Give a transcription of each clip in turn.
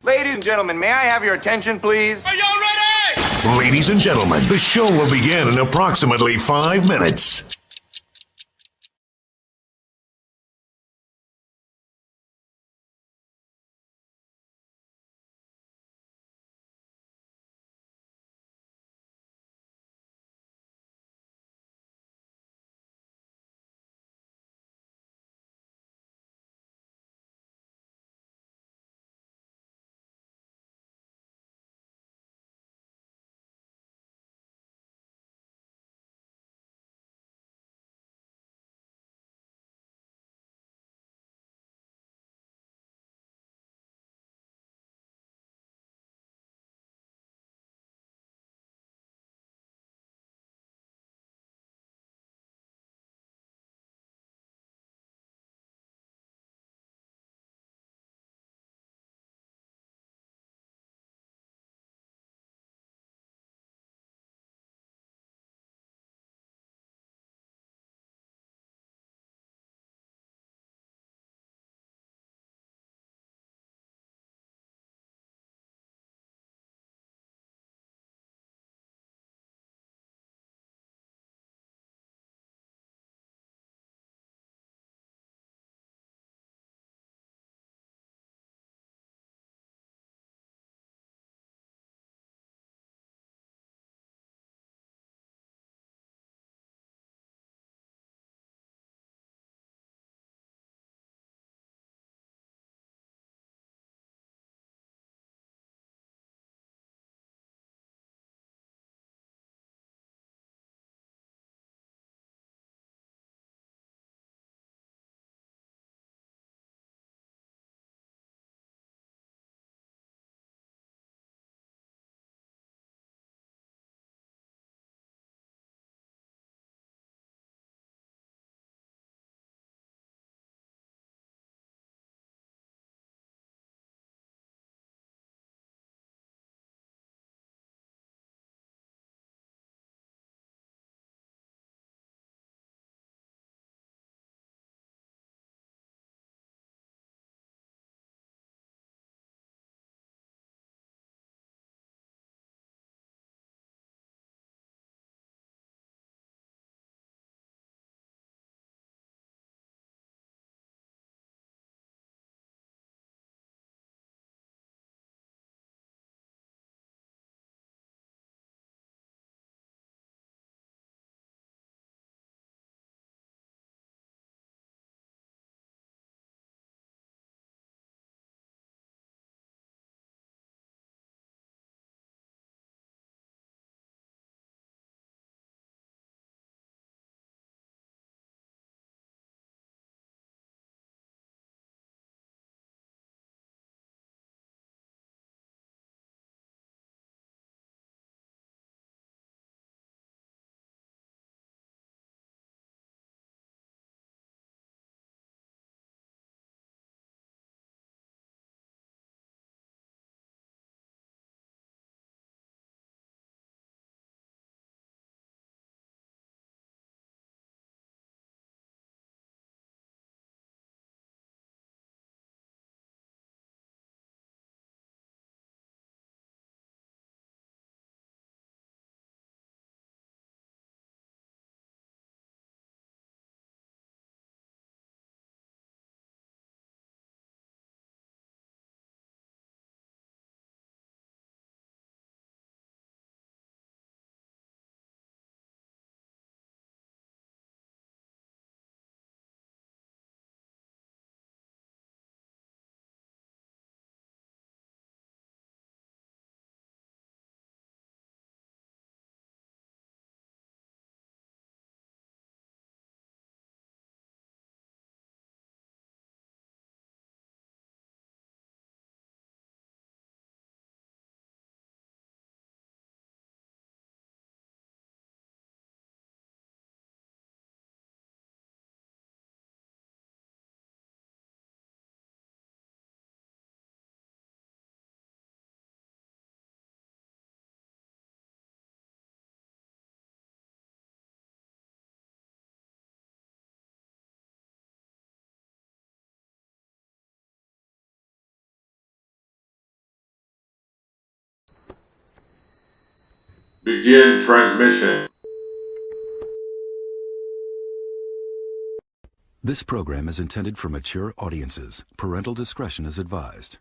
Ladies and gentlemen, may I have your attention, please? Are y'all ready? Ladies and gentlemen, the show will begin in approximately 5 minutes. Begin transmission. This program is intended for mature audiences. Parental discretion is advised.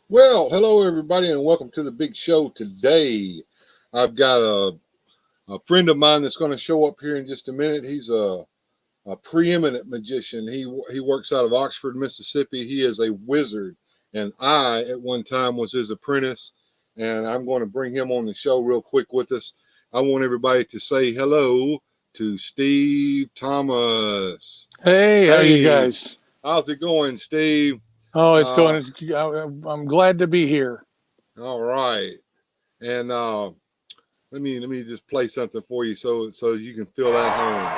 Well, hello everybody, and welcome to the big show today. I've got a friend of mine that's going to show up here in just a minute. He's a preeminent magician. He works out of Oxford, Mississippi. He is a wizard, and I at one time was his apprentice. And I'm going to bring him on the show real quick with us. I want everybody to say hello to Steve Thomas. Hey, how are you guys? How's it going, Steve? Oh, it's going. I'm glad to be here. All right, and let me just play something for you so you can feel at home.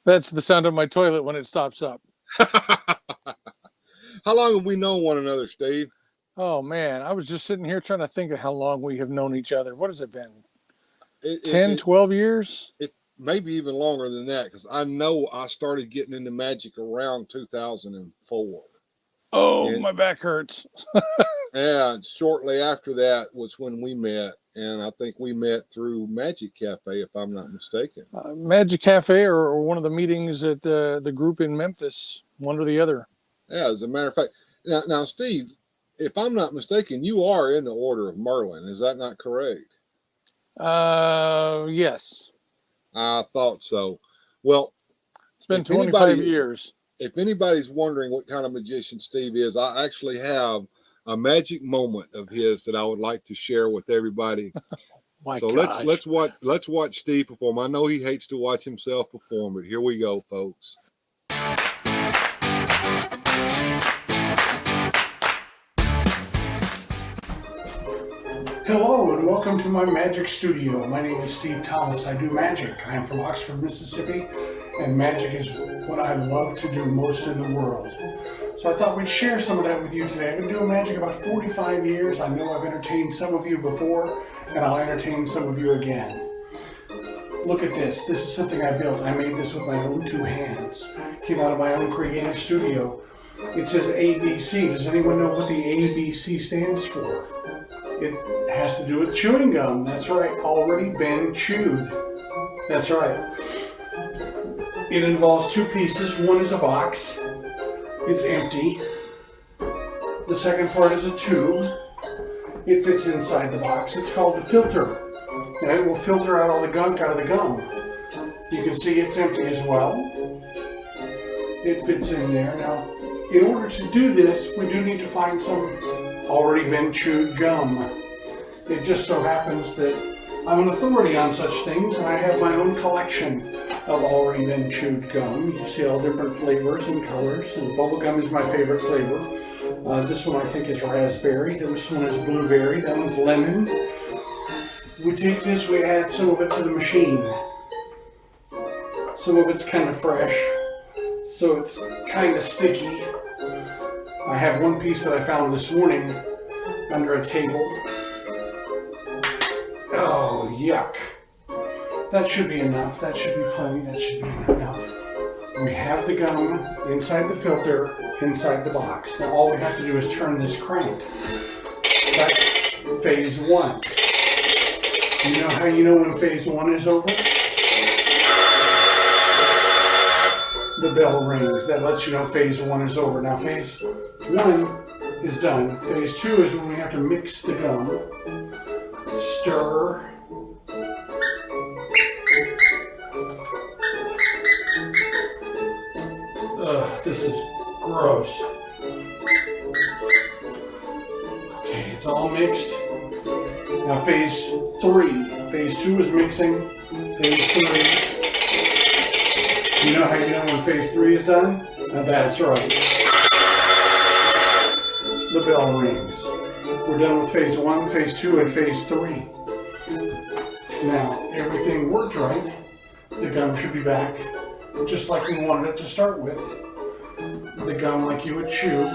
That's the sound of my toilet when it stops up. How long have we known one another, Steve? Oh man, I was just sitting here trying to think of how long we have known each other. What has it been? 10, 12 years? Maybe even longer than that, because I know I started getting into magic around 2004. Oh, my back hurts. And shortly after that was when we met, and I think we met through Magic Cafe, if I'm not mistaken. Magic Cafe or one of the meetings at the group in Memphis, one or the other. Yeah, as a matter of fact. Now, Steve, if I'm not mistaken, you are in the Order of Merlin. Is that not correct? Yes. I thought so. Well, it's been 25 years. If anybody's wondering what kind of magician Steve is, I actually have a magic moment of his that I would like to share with everybody. So let's watch Steve perform. I know he hates to watch himself perform, but here we go, folks. Hello and welcome to my magic studio. My name is Steve Thomas. I do magic. I am from Oxford, Mississippi, and magic is what I love to do most in the world. So I thought we'd share some of that with you today. I've been doing magic about 45 years. I know I've entertained some of you before, and I'll entertain some of you again. Look at this. This is something I built. I made this with my own two hands. Came out of my own creative studio. It says ABC. Does anyone know what the ABC stands for? It has to do with chewing gum. That's right, already been chewed. That's right. It involves two pieces. One is a box. It's empty. The second part is a tube. It fits inside the box. It's called the filter. Now it will filter out all the gunk out of the gum. You can see it's empty as well. It fits in there. Now, in order to do this, we do need to find some already been chewed gum. It just so happens that I'm an authority on such things, and I have my own collection of already been chewed gum. You see all different flavors and colors, and bubblegum is my favorite flavor. This one I think is raspberry, this one is blueberry, that one's lemon. We take this, we add some of it to the machine. Some of it's kind of fresh, so it's kind of sticky. I have one piece that I found this morning under a table. Oh, yuck. That should be enough. That should be plenty. That should be enough. Now, we have the gum inside the filter, inside the box. Now, all we have to do is turn this crank. That's phase one. You know how you know when phase one is over? The bell rings. That lets you know phase one is over. Now, phase one is done. Phase two is when we have to mix the gum. Stir. This is Gross. Okay, it's all mixed. Now phase 3. Phase 2 is mixing. Phase 3. You know how you know when phase 3 is done? Now that's right. The bell rings. We're done with phase 1, phase 2, and phase 3. Now, everything worked right. The gum should be back, just like we wanted it to start with. The gum like you would chew.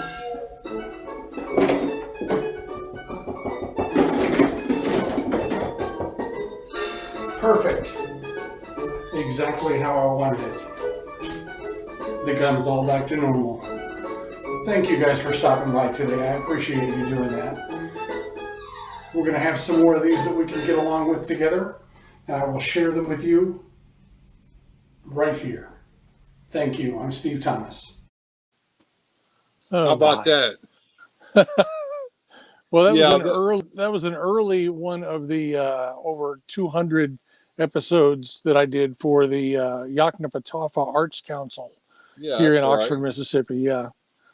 Perfect. Exactly how I wanted it. The gum's all back to normal. Thank you guys for stopping by today. I appreciate you doing that. We're going to have some more of these that we can get along with together, and I will share them with you right here. Thank you. I'm Steve Thomas. Oh, How about that? Well, that Yeah, was an early one of the over 200 episodes that I did for the Yaknapatawpha Arts Council here in that's right. Oxford, Mississippi. Yeah.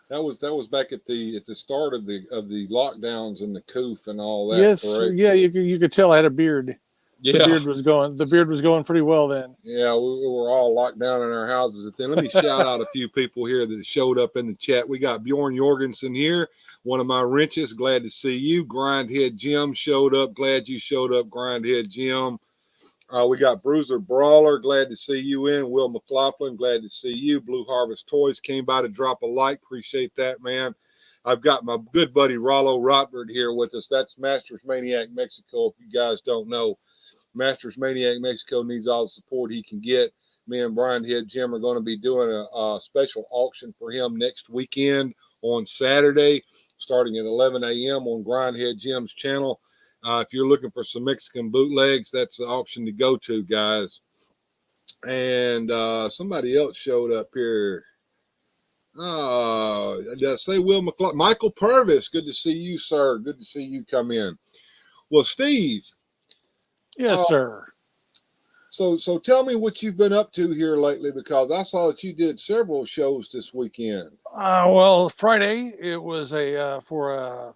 That was back at the start of the lockdowns and the coof and all that. Yes. Correct? Yeah. You could tell I had a beard. Yeah. The beard was going pretty well then. Yeah, we were all locked down in our houses at then. Let me shout out a few people here that showed up in the chat. We got Bjorn Jorgensen here, one of my wrenches. Glad to see you. Grindhead Jim showed up. Glad you showed up, Grindhead Jim. We got Bruiser Brawler. Glad to see you in. Will McLaughlin. Glad to see you. Blue Harvest Toys came by to drop a like. Appreciate that, man. I've got my good buddy Rollo Rotbert here with us. That's Masters Maniac Mexico. If you guys don't know, Masters Maniac Mexico needs all the support he can get. Me and Brian Head Jim are going to be doing a special auction for him next weekend on Saturday, starting at 11 a.m. on Grindhead Jim's channel. If you're looking for some Mexican bootlegs, that's the auction to go to, guys. And somebody else showed up here. Did I say Will McClough? Michael Purvis, good to see you, sir. Good to see you come in. Well, Steve. Yes, sir. So tell me what you've been up to here lately, because I saw that you did several shows this weekend. Well, Friday it was for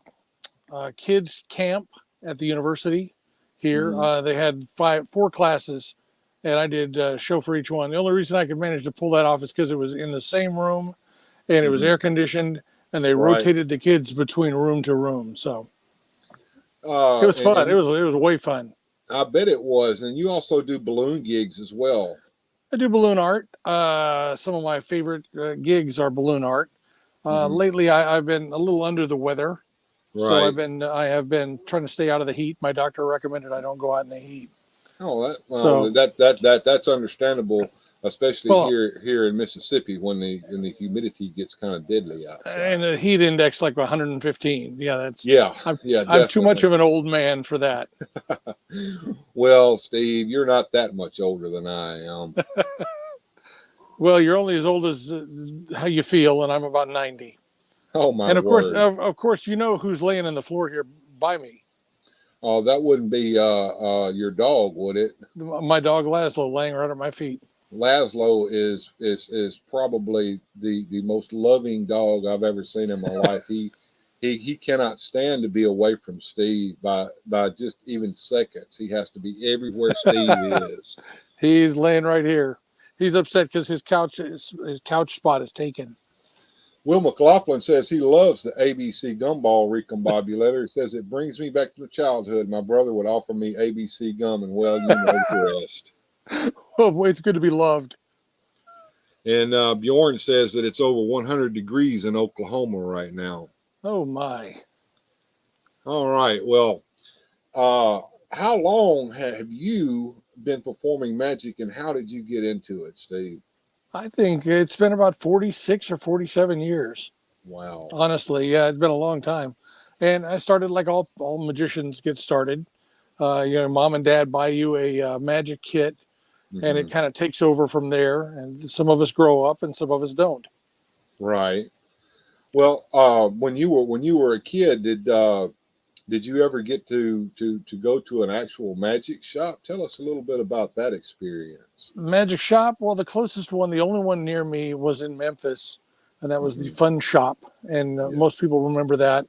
a kids camp at the university here. They had 4 classes, and I did a show for each one. The only reason I could manage to pull that off is because it was in the same room, and it was air conditioned, and they rotated the kids between room to room. So it was fun. It was way fun. I bet it was. And you also do balloon gigs as well. I do balloon art. Some of my favorite gigs are balloon art. Lately, I've been a little under the weather, so I have been trying to stay out of the heat. My doctor recommended I don't go out in the heat. Oh, that's understandable, especially here in Mississippi when the humidity gets kind of deadly outside. And the heat index like 115. Yeah, I'm too much of an old man for that. Well, Steve, you're not that much older than I am. Well, you're only as old as how you feel, and I'm about 90. Oh my! And of course, you know who's laying on the floor here by me. Oh, that wouldn't be your dog, would it? My dog Laszlo, laying right at my feet. Laszlo is probably the most loving dog I've ever seen in my life. He cannot stand to be away from Steve by just even seconds. He has to be everywhere Steve is. He's laying right here. He's upset because his couch spot is taken. Will McLaughlin says he loves the ABC gumball recombobulator. He says it brings me back to the childhood. My brother would offer me ABC gum, and well, you know the rest. Oh, it's good to be loved. And Bjorn says that it's over 100 degrees in Oklahoma right now. Oh my! All right. Well, how long have you been performing magic, and how did you get into it, Steve? I think it's been about 46 or 47 years. Wow. Honestly, yeah, it's been a long time. And I started like all magicians get started. Mom and dad buy you a magic kit, and it kind of takes over from there. And some of us grow up, and some of us don't. Right. Well, when you were a kid, did you ever get to go to an actual magic shop? Tell us a little bit about that experience. Magic shop? Well, the closest one, the only one near me was in Memphis. and that was the Fun Shop. And most people remember that.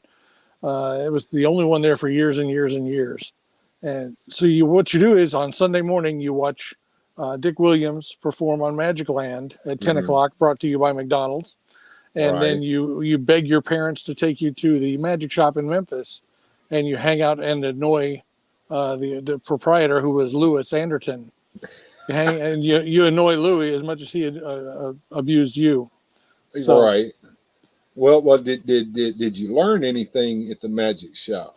It was the only one there for years and years and years. And so what you do is on Sunday morning, you watch Dick Williams perform on Magic Land at 10 o'clock, brought to you by McDonald's. And then you beg your parents to take you to the Magic Shop in Memphis, and you hang out and annoy the proprietor, who was Louis Anderton. You annoy Louis as much as he abused you. So, Right. Well, did you learn anything at the Magic Shop?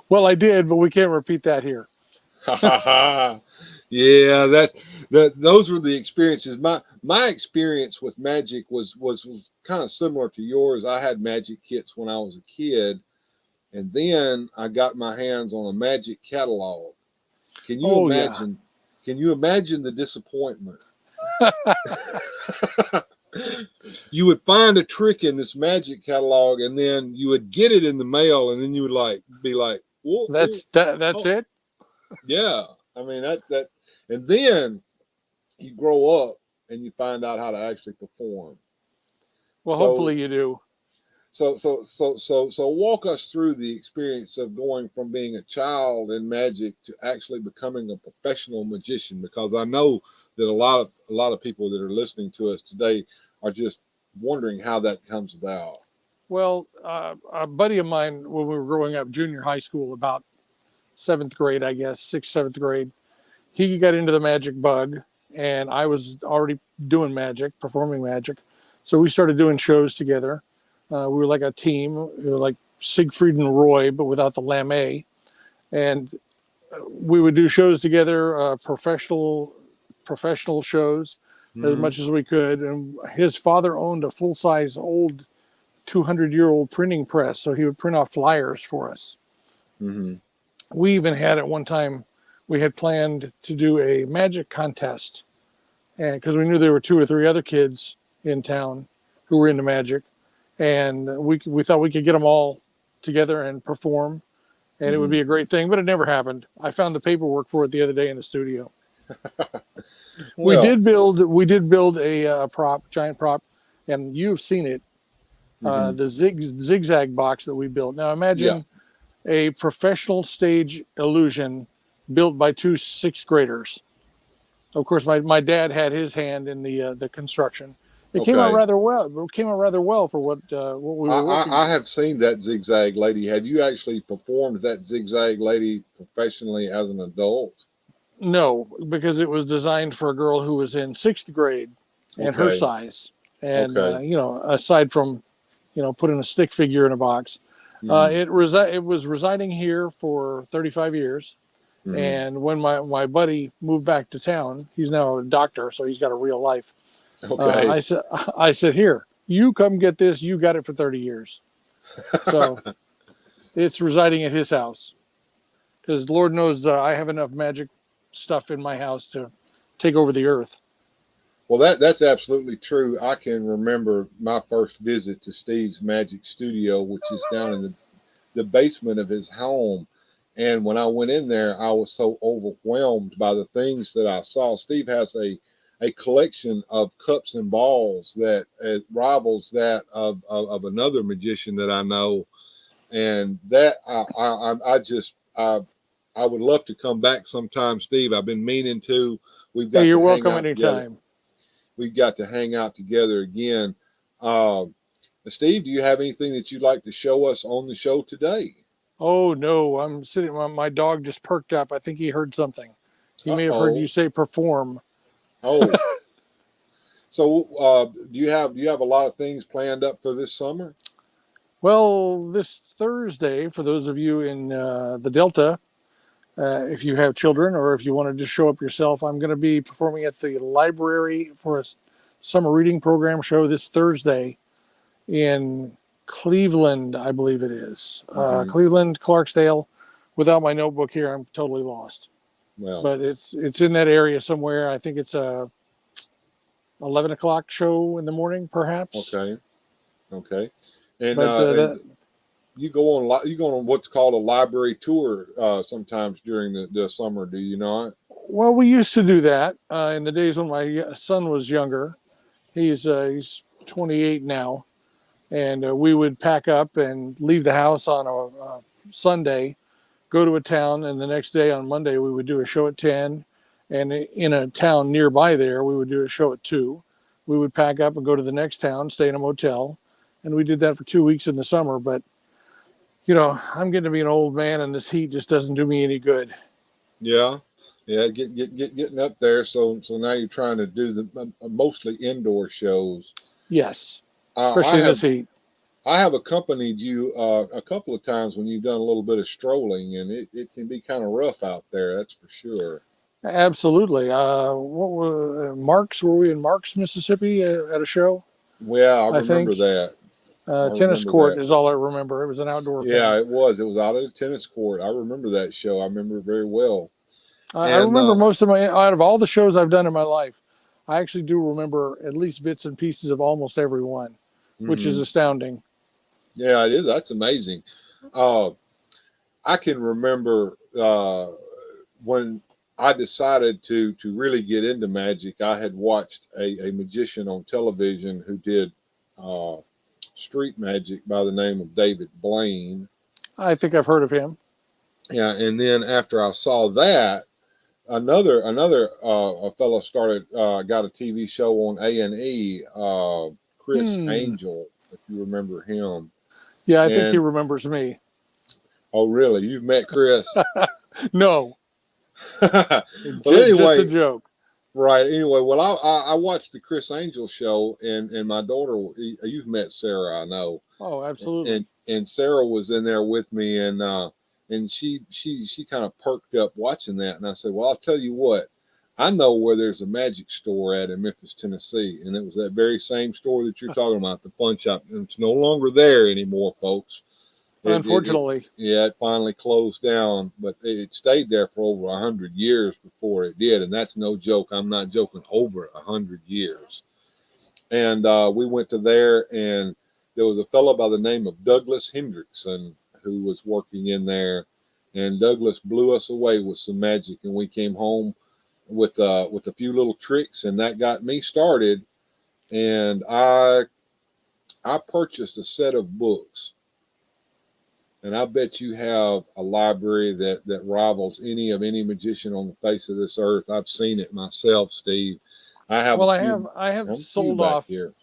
well, I did, but we can't repeat that here. Yeah, those were the experiences. My experience with magic was kind of similar to yours. I had magic kits when I was a kid, and then I got my hands on a magic catalog. Can you imagine? Yeah. Can you imagine the disappointment? You would find a trick in this magic catalog, and then you would get it in the mail, and then you would be like, "Whoa, that's it." Yeah, I mean that, and then you grow up and you find out how to actually perform. Well, hopefully you do. So walk us through the experience of going from being a child in magic to actually becoming a professional magician, because I know that a lot of people that are listening to us today are just wondering how that comes about. Well, a buddy of mine, when we were growing up, junior high school, about 7th grade, I guess, 6th, 7th grade, he got into the magic bug, and I was already doing magic, performing magic. So we started doing shows together. We were like a team. We were like Siegfried and Roy, but without the lame. And we would do shows together, professional shows, as much as we could. And his father owned a full-size old 200-year-old printing press, so he would print off flyers for us. Mm-hmm. We even had at one time, we had planned to do a magic contest, and because we knew there were 2 or 3 other kids in town who were into magic, and we thought we could get them all together and perform, and it would be a great thing, but it never happened. I found the paperwork for it the other day in the studio. Well, we did build a giant prop, and you've seen it, the zigzag box that we built. Now imagine a professional stage illusion built by 2 6th graders. Of course, my dad had his hand in the construction. It came out rather well. It came out rather well for what we were working I have seen that zigzag lady. Have you actually performed that zigzag lady professionally as an adult? No, because it was designed for a girl who was in 6th grade and her size. And, aside from, putting a stick figure in a box, it was residing here for 35 years. Mm-hmm. And when my buddy moved back to town, he's now a doctor, so he's got a real life. Okay. I said, here, you come get this. You got it for 30 years. So it's residing at his house, because Lord knows I have enough magic stuff in my house to take over the earth. Well, that's absolutely true. I can remember my first visit to Steve's magic studio, which is down in the basement of his home. And when I went in there, I was so overwhelmed by the things that I saw. Steve has a collection of cups and balls that rivals that of another magician that I know. And that I would love to come back sometime, Steve. I've been meaning to. You're welcome anytime. We've got to hang out together again. Steve, do you have anything that you'd like to show us on the show today? Oh, no. I'm sitting. My dog just perked up. I think he heard something. He may have heard you say perform. Oh. So do you have a lot of things planned up for this summer? Well, this Thursday, for those of you in the Delta, if you have children or if you want to just show up yourself, I'm going to be performing at the library for a summer reading program show this Thursday in Cleveland, I believe it is. Cleveland, Clarksdale. Without my notebook here, I'm totally lost. Well, but it's in that area somewhere. I think it's a 11 o'clock show in the morning, perhaps. Okay. And you go on what's called a library tour sometimes during the summer, do you not? Well, we used to do that in the days when my son was younger, He's 28 now, and we would pack up and leave the house on a Sunday, go to a town, and the next day on Monday we would do a show at 10, and in a town nearby there we would do a show at 2. We would pack up and go to the next town, stay in a motel, and we did that for 2 weeks in the summer. But I'm getting to be an old man, and this heat just doesn't do me any good. Yeah, yeah, getting up there. So now you're trying to do the mostly indoor shows. Yes, I especially in have this heat. I have accompanied you a couple of times when you've done a little bit of strolling, and it can be kind of rough out there. That's for sure. Absolutely. What were Marks? Were we in Marks, Mississippi at a show? Yeah, I I think remember that. I tennis remember court that. is all I remember. It was an outdoor Yeah, thing. it was. It was out at a tennis court. I remember that show. I remember it very well. I And remember most of out of all the shows I've done in my life, I actually do remember at least bits and pieces of almost every one, which is mhm. astounding. Yeah, it is. That's amazing. Uh, I can remember when I decided to really get into magic. I had watched a magician on television who did uh, street magic by the name of David Blaine. I think I've heard of him. Yeah, and then after I saw that, another a fellow started got a TV show on A&E, Chris Hmm. Angel, if you remember him. Yeah, I think he And remembers me. oh, really? You've met Chris? No, Well, just a anyway, joke. right. Anyway, well, I watched the Chris Angel show, and my daughter. You've met Sarah, I know, Oh, absolutely. and Sarah was in there with me, and she kind of perked up watching that, and I said, well, I'll tell you what, I know where there's a magic store at in Memphis, Tennessee, and it was that very same store that you're talking about, the Fun Shop, and it's no longer there anymore, folks. Unfortunately. Yeah, it finally closed down, but it stayed there for over 100 years before it did, and that's no joke. I'm not joking. Over 100 years, and we went to there, and there was a fellow by the name of Douglas Hendrickson who was working in there, and Douglas blew us away with some magic, and we came home with a few little tricks, and that got me started, and I purchased a set of books. And I bet you have a library that rivals any magician on the face of this earth. I've seen it myself, Steve. I have Well, I have a few back here.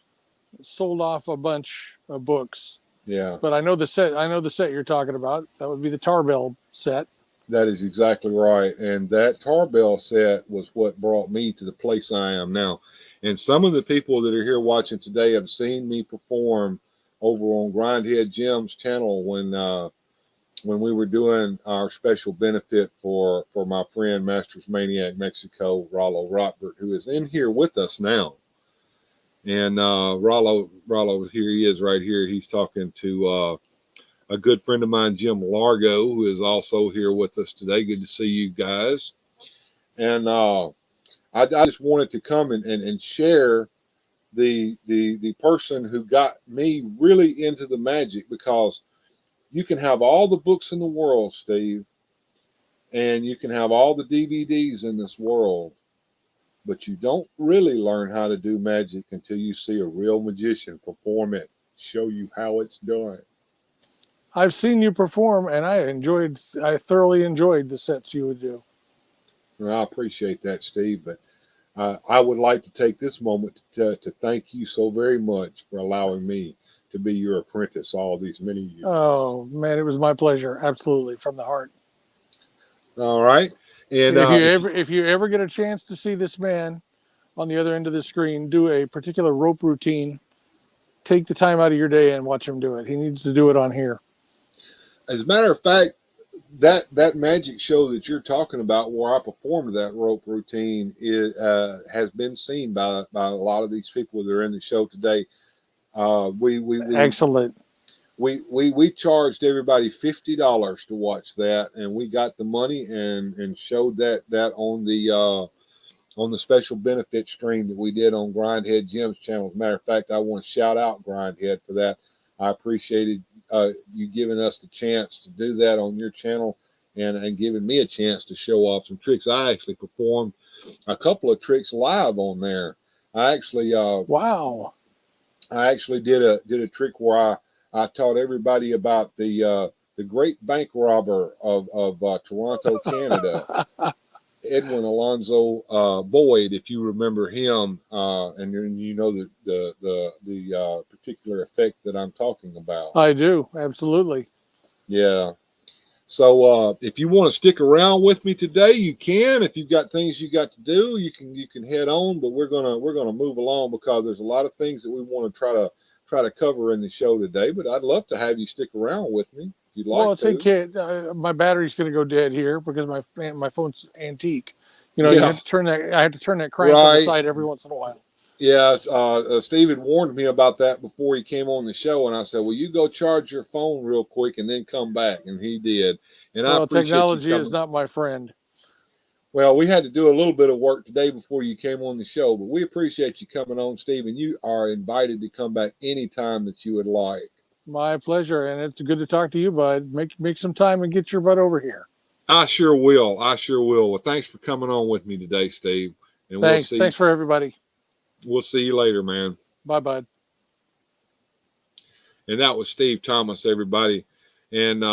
sold off a bunch of books, Yeah, but I know the set. I know the set you're talking about. That would be the Tarbell set. that is exactly right. And that Tarbell set was what brought me to the place I am now. And some of the people that are here watching today have seen me perform over on Grindhead Jim's channel when we were doing our special benefit for my friend Masters Maniac Mexico, Rollo Rockbert, who is in here with us now. And Rollo, here he is right here. He's talking to a good friend of mine, Jim Largo, who is also here with us today. Good to see you guys. And I just wanted to come and share the person who got me really into the magic, because you can have all the books in the world, Steve, and you can have all the DVDs in this world, but you don't really learn how to do magic until you see a real magician perform it, show you how it's done. I've seen you perform, and I thoroughly enjoyed the sets you would do. And I appreciate that, Steve, but I would like to take this moment to thank you so very much for allowing me to be your apprentice all these many years. Oh man, it was my pleasure. Absolutely, from the heart. All right. And If you ever get a chance to see this man on the other end of the screen do a particular rope routine, take the time out of your day and watch him do it. He needs to do it on here. as a matter of fact, that magic show that you're talking about, where I performed that rope routine, has been seen by a lot of these people that are in the show today. We Excellent. we charged everybody $50 to watch that, and we got the money and showed that on the special benefit stream that we did on Grindhead Jim's channel. As a matter of fact, I want to shout out Grindhead for that. I appreciated you giving us the chance to do that on your channel, and giving me a chance to show off some tricks. I actually performed a couple of tricks live on there. I actually Wow. did a trick where I taught everybody about the great bank robber of Toronto, Canada, Edwin Alonzo Boyd, if you remember him, and you know the particular effect that I'm talking about. I do. Absolutely. Yeah. So if you want to stick around with me today, you can. If you've got things you got to do, you can head on. But we're gonna move along because there's a lot of things that we want to try to cover in the show today. But I'd love to have you stick around with me if you'd Well, like it's a to. kid. My battery's going to go dead here because my phone's antique. You know, you Yeah. have to turn that. I have to turn that crank on the Right. side every once in a while. Yeah, Steve had warned me about that before he came on the show, and I said, "Well, you go charge your phone real quick and then come back," and he did. And I Well, appreciate you technology is coming. not my friend. Well, we had to do a little bit of work today before you came on the show, but we appreciate you coming on, Steve, and you are invited to come back anytime that you would like. My pleasure, and it's good to talk to you, bud. Make some time and get your butt over here. I sure will. I sure will. Well, thanks for coming on with me today, Steve, and Thanks. Thanks for everybody. we'll see you later, man. Bye, bud. And that was Steve Thomas, everybody. And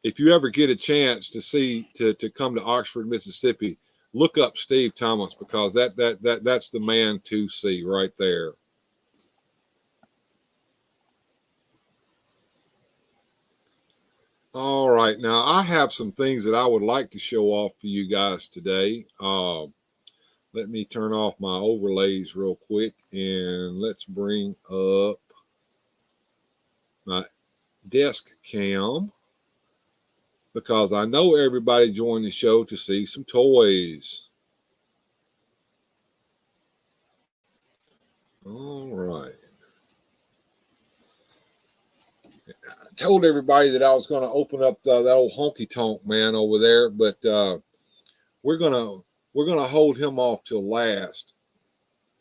if you ever get a chance to come to Oxford, Mississippi, look up Steve Thomas because that's the man to see right there. All right, now I have some things that I would like to show off for you guys today. Let me turn off my overlays real quick and let's bring up my desk cam because I know everybody joined the show to see some toys. All right. I told everybody that I was going to open up that old honky tonk man over there, but we're gonna hold him off till last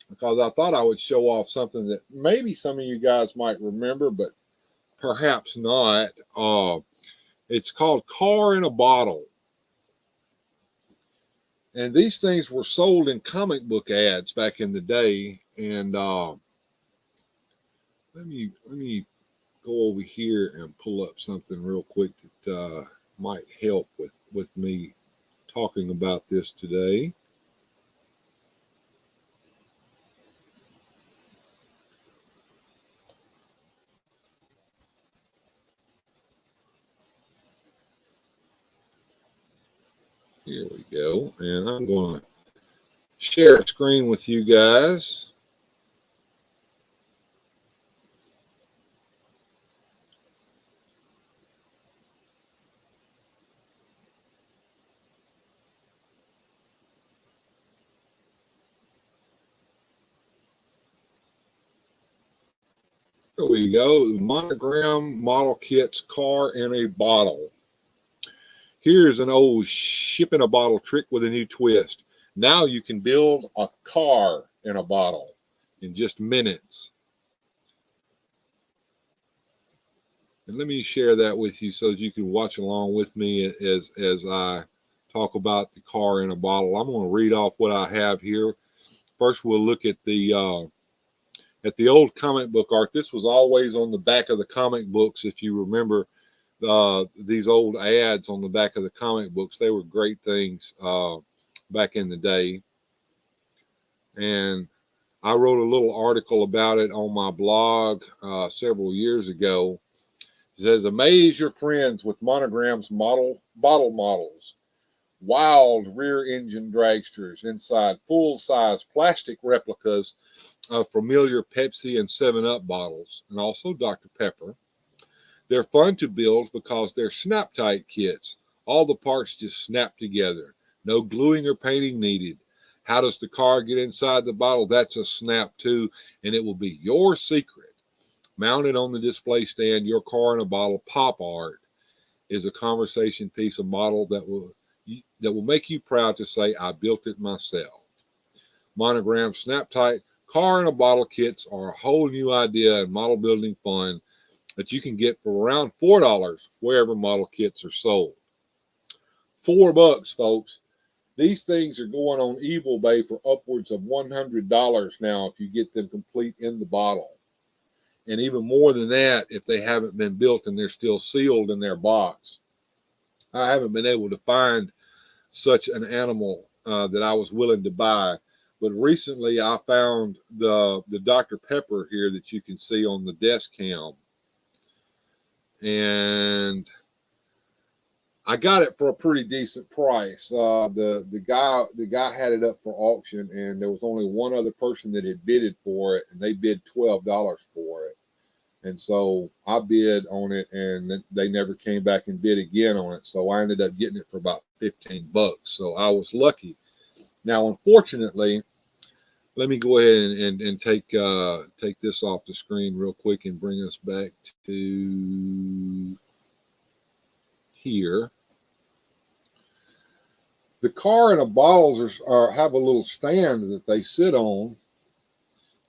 because I thought I would show off something that maybe some of you guys might remember, but perhaps not. It's called Car in a Bottle. And these things were sold in comic book ads back in the day. And let me go over here and pull up something real quick that might help with me talking about this today. Here we go. And I'm going to share a screen with you guys. There we go. Monogram model kits, Car in a Bottle. Here's an old ship in a bottle trick with a new twist. Now you can build a car in a bottle in just minutes. And let me share that with you so that you can watch along with me as I talk about the car in a bottle. I'm going to read off what I have here. First, we'll look at the old comic book art. This was always on the back of the comic books. If you remember these old ads on the back of the comic books, they were great things back in the day. And I wrote a little article about it on my blog several years ago. It says, amaze your friends with Monogram's bottle models. Wild rear engine dragsters inside full-size plastic replicas of familiar Pepsi and 7-Up bottles, and also Dr. Pepper. They're fun to build because they're snap-tight kits. All the parts just snap together. No gluing or painting needed. How does the car get inside the bottle? That's a snap too, and it will be your secret. Mounted on the display stand, your car in a bottle pop art is a conversation piece, a model that will make you proud to say, I built it myself. Monogram snap-tight car in a bottle kits are a whole new idea in model building fun that you can get for around $4 wherever model kits are sold. $4, folks. These things are going on eBay for upwards of $100 now if you get them complete in the bottle. And even more than that if they haven't been built and they're still sealed in their box. I haven't been able to find such an animal that I was willing to buy. But recently I found the Dr. Pepper here that you can see on the desk cam. And I got it for a pretty decent price. The guy had it up for auction, and there was only one other person that had bidded for it, and they bid $12 for it. And so I bid on it, and they never came back and bid again on it. So I ended up getting it for about $15. So I was lucky. Now, unfortunately, let me go ahead and take this off the screen real quick and bring us back to here. The car and the bottles have a little stand that they sit on,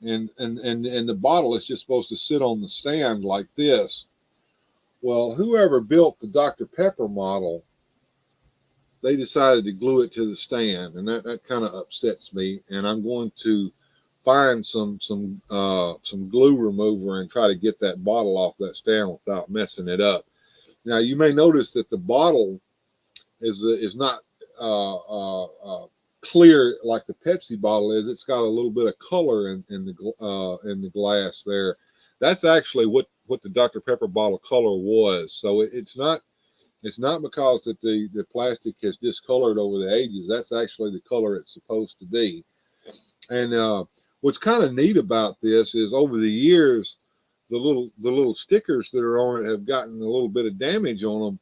and the bottle is just supposed to sit on the stand like this. Well, whoever built the Dr. Pepper model, they decided to glue it to the stand, and that kind of upsets me. And I'm going to find some glue remover and try to get that bottle off that stand without messing it up. Now, you may notice that the bottle is not clear like the Pepsi bottle is. It's got a little bit of color in the glass there. That's actually what the Dr. Pepper bottle color was. So it's not because that the plastic has discolored over the ages. That's actually the color it's supposed to be. And what's kind of neat about this is over the years, the little stickers that are on it have gotten a little bit of damage on them,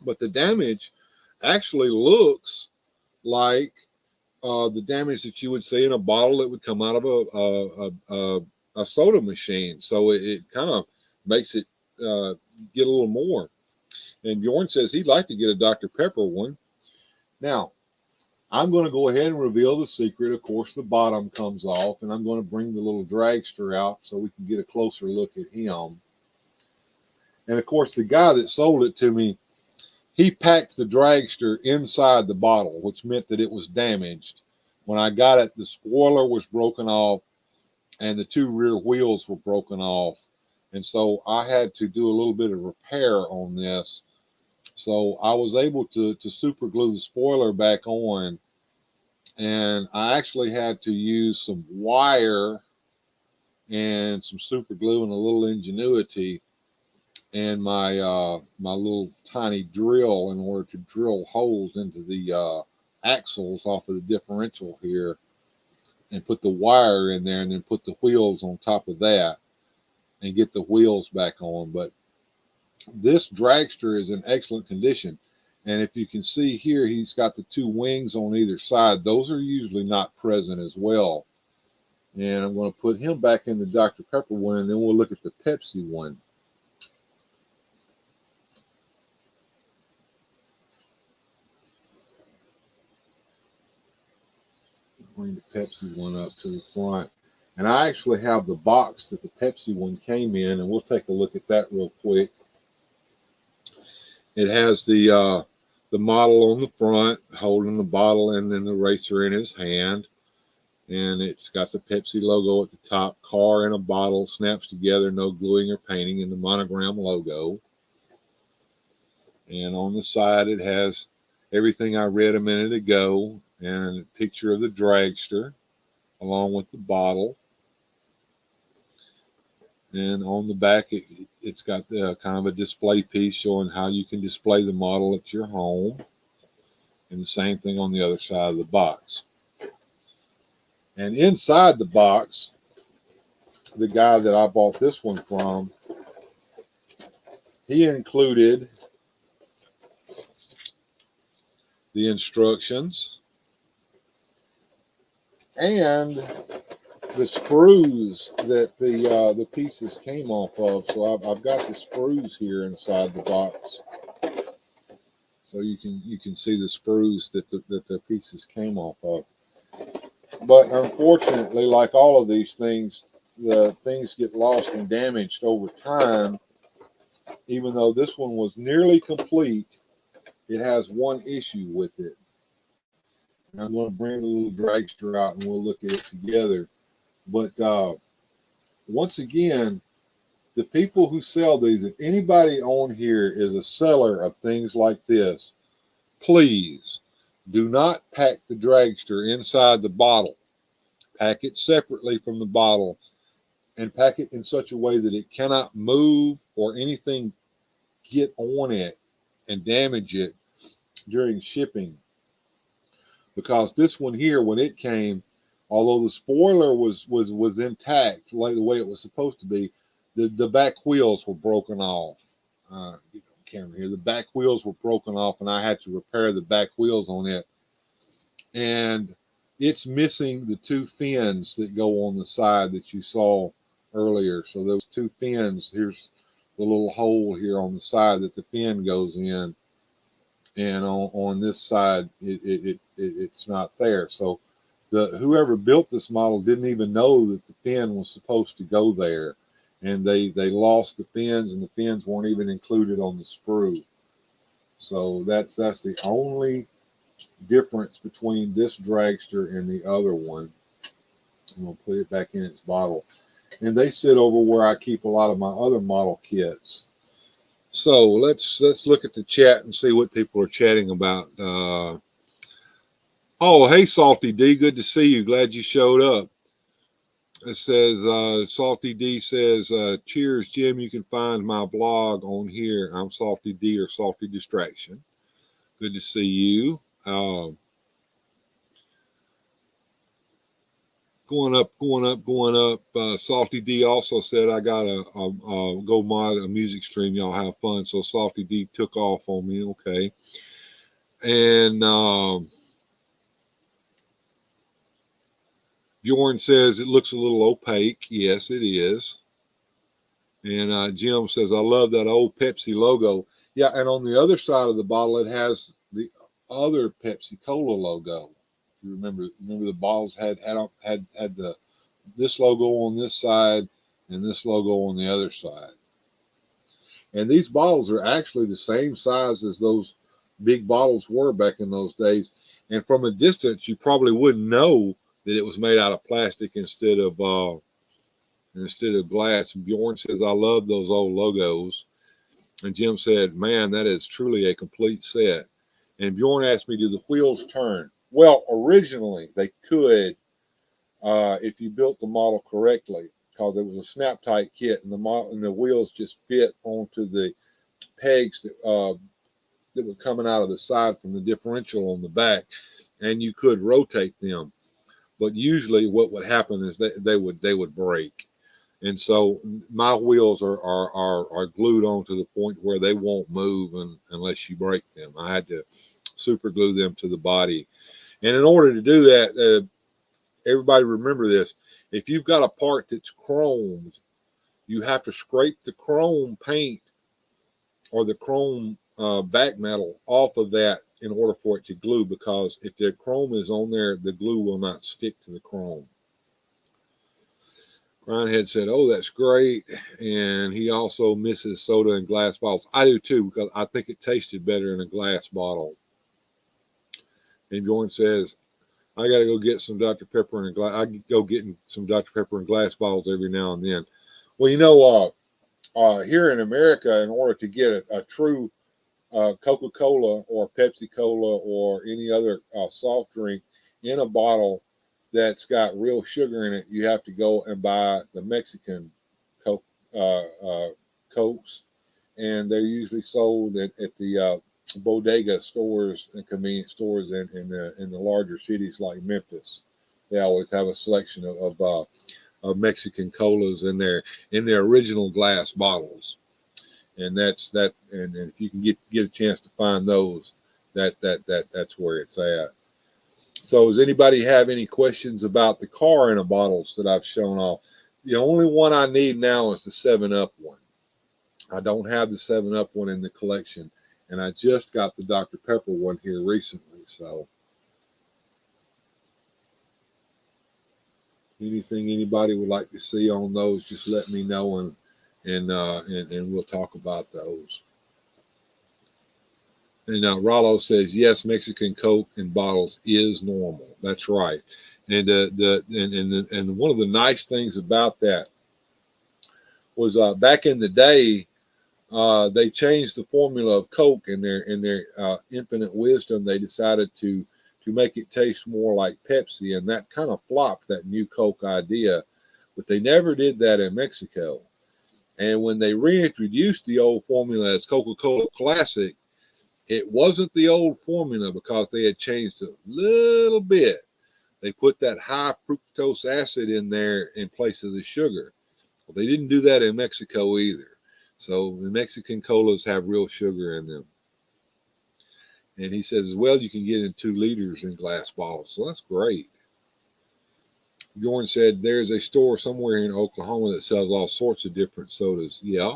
but the damage actually looks like the damage that you would see in a bottle that would come out of a soda machine. So it kind of makes it get a little more. And Bjorn says he'd like to get a Dr. Pepper one. Now, I'm going to go ahead and reveal the secret. Of course, the bottom comes off, and I'm going to bring the little dragster out so we can get a closer look at him. And of course, the guy that sold it to me, he packed the dragster inside the bottle, which meant that it was damaged. When I got it, the spoiler was broken off and the two rear wheels were broken off. And so I had to do a little bit of repair on this. So I was able to super glue the spoiler back on. And I actually had to use some wire and some super glue and a little ingenuity and my little tiny drill in order to drill holes into the axles off of the differential here and put the wire in there and then put the wheels on top of that and get the wheels back on. But this dragster is in excellent condition. And if you can see here, he's got the two wings on either side. Those are usually not present as well. And I'm going to put him back in the Dr. Pepper one, and then we'll look at the Pepsi one. Bring the Pepsi one up to the front. And I actually have the box that the Pepsi one came in, and we'll take a look at that real quick. It has the model on the front holding the bottle and then the racer in his hand. And it's got the Pepsi logo at the top. Car and a bottle snaps together, no gluing or painting, and the monogram logo. And on the side, it has everything I read a minute ago and a picture of the dragster along with the bottle. And on the back, it's got kind of a display piece showing how you can display the model at your home. And the same thing on the other side of the box. And inside the box, the guy that I bought this one from, he included the instructions and the screws that the pieces came off of. So I've got the screws here inside the box, so you can see the screws that the pieces came off of. But unfortunately, like all of these things, the things get lost and damaged over time. Even though this one was nearly complete, it has one issue with it. I'm going to bring the little dragster out and we'll look at it together. But once again, the people who sell these, if anybody on here is a seller of things like this, please do not pack the dragster inside the bottle. Pack it separately from the bottle and pack it in such a way that it cannot move or anything get on it and damage it during shipping. Because this one here, when it came, although the spoiler was intact like the way it was supposed to be, the back wheels were broken off. Camera here, the back wheels were broken off, and I had to repair the back wheels on it. And it's missing the two fins that go on the side that you saw earlier. So those two fins, here's the little hole here on the side that the fin goes in, and on this side it's not there. So whoever built this model didn't even know that the fin was supposed to go there, and they lost the fins, and the fins weren't even included on the sprue. So that's the only difference between this dragster and the other one. I'm gonna put it back in its bottle, and they sit over where I keep a lot of my other model kits. So let's look at the chat and see what people are chatting about. Oh, hey, Salty D, good to see you. Glad you showed up. It says, Salty D says, cheers, Jim. You can find my blog on here. I'm Salty D, or Salty Distraction. Good to see you. Going up. Salty D also said, I got a go mod a music stream. Y'all have fun. So Salty D took off on me. Okay. And Bjorn says it looks a little opaque. Yes, it is. And Jim says, I love that old Pepsi logo. Yeah, and on the other side of the bottle, it has the other Pepsi Cola logo. If you remember the bottles had this logo on this side and this logo on the other side. And these bottles are actually the same size as those big bottles were back in those days. And from a distance, you probably wouldn't know that it was made out of plastic instead of glass. And Bjorn says, I love those old logos. And Jim said, man, that is truly a complete set. And Bjorn asked me, do the wheels turn? Well, originally they could, if you built the model correctly, because it was a snap tight kit, and the wheels just fit onto the pegs that were coming out of the side from the differential on the back, and you could rotate them. But usually what would happen is they would break. And so my wheels are glued on to the point where they won't move unless you break them. I had to super glue them to the body. And in order to do that, everybody remember this. If you've got a part that's chromed, you have to scrape the chrome paint or the chrome back metal off of that in order for it to glue, because if the chrome is on there, the glue will not stick to the chrome. Ryanhead said, oh, that's great. And he also misses soda in glass bottles. I do too, because I think it tasted better in a glass bottle. And Jordan says, I got to go get some Dr. Pepper in a glass. I go getting some Dr. Pepper in glass bottles every now and then. Well, you know, here in America, in order to get a true Coca-Cola or Pepsi Cola or any other soft drink in a bottle that's got real sugar in it, you have to go and buy the Mexican Cokes, and they're usually sold at the bodega stores and convenience stores in the larger cities like Memphis. They always have a selection of Mexican colas in their original glass bottles. And that's that. And if you can get a chance to find those, that's where it's at. So does anybody have any questions about the car in a bottles that I've shown off? The only one I need now is the 7-Up one. I don't have the 7-Up one in the collection, and I just got the Dr. Pepper one here recently. So anything anybody would like to see on those, just let me know, and we'll talk about those. And Rollo says, yes, Mexican Coke in bottles is normal. That's right. And and one of the nice things about that was back in the day, they changed the formula of Coke in their infinite wisdom. They decided to make it taste more like Pepsi, and that kind of flopped, that new Coke idea. But they never did that in Mexico. And when they reintroduced the old formula as Coca-Cola Classic, it wasn't the old formula because they had changed a little bit. They put that high fructose acid in there in place of the sugar. Well, they didn't do that in Mexico either. So the Mexican colas have real sugar in them. And he says, as well, you can get in 2 liters in glass bottles. So that's great. Bjorn said, there's a store somewhere in Oklahoma that sells all sorts of different sodas. Yeah.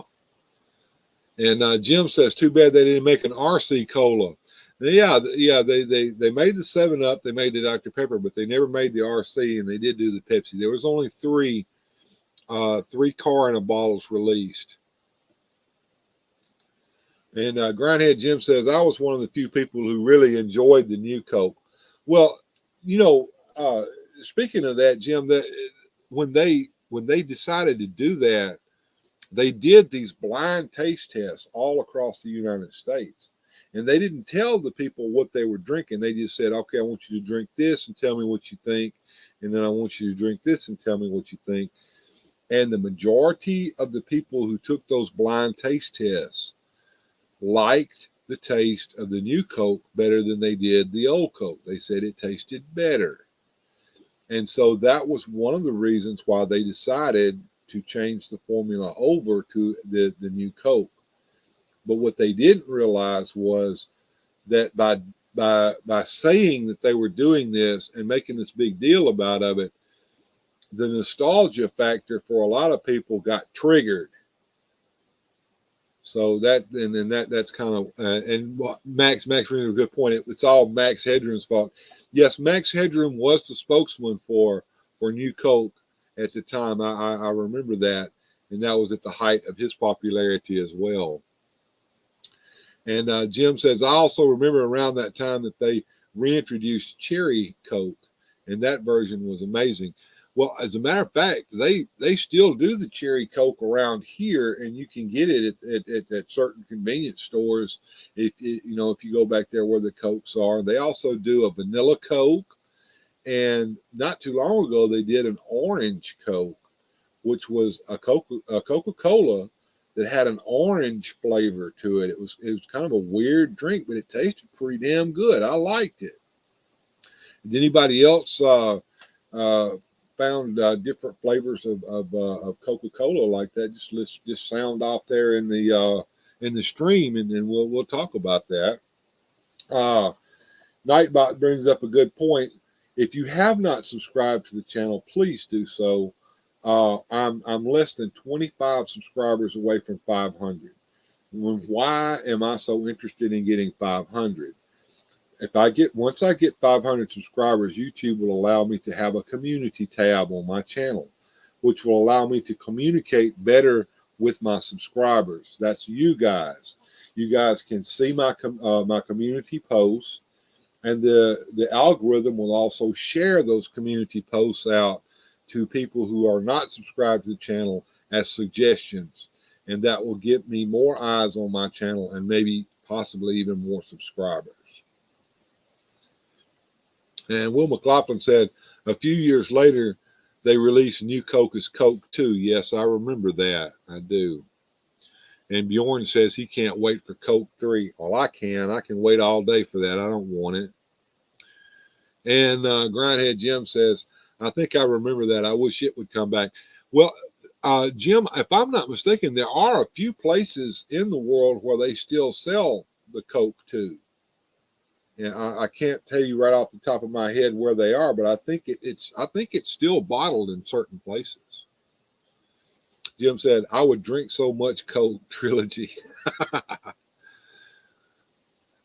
And Jim says, too bad they didn't make an RC cola. Yeah, they made the 7-Up, they made the Dr. Pepper, but they never made the RC, and they did do the Pepsi. There was only 3 car in a bottles released. And Grindhead Jim says, I was one of the few people who really enjoyed the new Coke. Well, speaking of that, Jim, that when they decided to do that, they did these blind taste tests all across the United States. And they didn't tell the people what they were drinking. They just said, okay, I want you to drink this and tell me what you think. And then I want you to drink this and tell me what you think. And the majority of the people who took those blind taste tests liked the taste of the new Coke better than they did the old Coke. They said it tasted better. And so that was one of the reasons why they decided to change the formula over to the new Coke. But what they didn't realize was that by saying that they were doing this and making this big deal about it, the nostalgia factor for a lot of people got triggered. So that's kind of and Max brings a good point. It's all Max Headroom's fault. Yes, Max Headroom was the spokesman for New Coke at the time. I remember that, and that was at the height of his popularity as well. And Jim says, I also remember around that time that they reintroduced Cherry Coke, and that version was amazing. Well, as a matter of fact, they still do the Cherry Coke around here, and you can get it at certain convenience stores if you go back there where the Cokes are. They also do a vanilla Coke, and not too long ago they did an orange Coke, which was a Coca-Cola that had an orange flavor to it. It was kind of a weird drink, but it tasted pretty damn good. I liked it. Did anybody else found different flavors of Coca-Cola like that? Just sound off there in the stream, and then we'll talk about that. Nightbot brings up a good point. If you have not subscribed to the channel, please do so. I'm less than 25 subscribers away from 500. Why am I so interested in getting 500? Once I get 500 subscribers, YouTube will allow me to have a community tab on my channel, which will allow me to communicate better with my subscribers. That's you guys. You guys can see my community posts, and the algorithm will also share those community posts out to people who are not subscribed to the channel as suggestions, and that will get me more eyes on my channel and maybe possibly even more subscribers. And Will McLaughlin said a few years later they released New Coke as Coke 2. Yes, I remember that. I do. And Bjorn says he can't wait for Coke 3. Well, I can wait all day for that. I don't want it. And Grindhead Jim says, I think I remember that. I wish it would come back. Well, Jim, if I'm not mistaken, there are a few places in the world where they still sell the Coke 2. And I can't tell you right off the top of my head where they are, but I think it's still bottled in certain places. Jim said, I would drink so much Coke trilogy.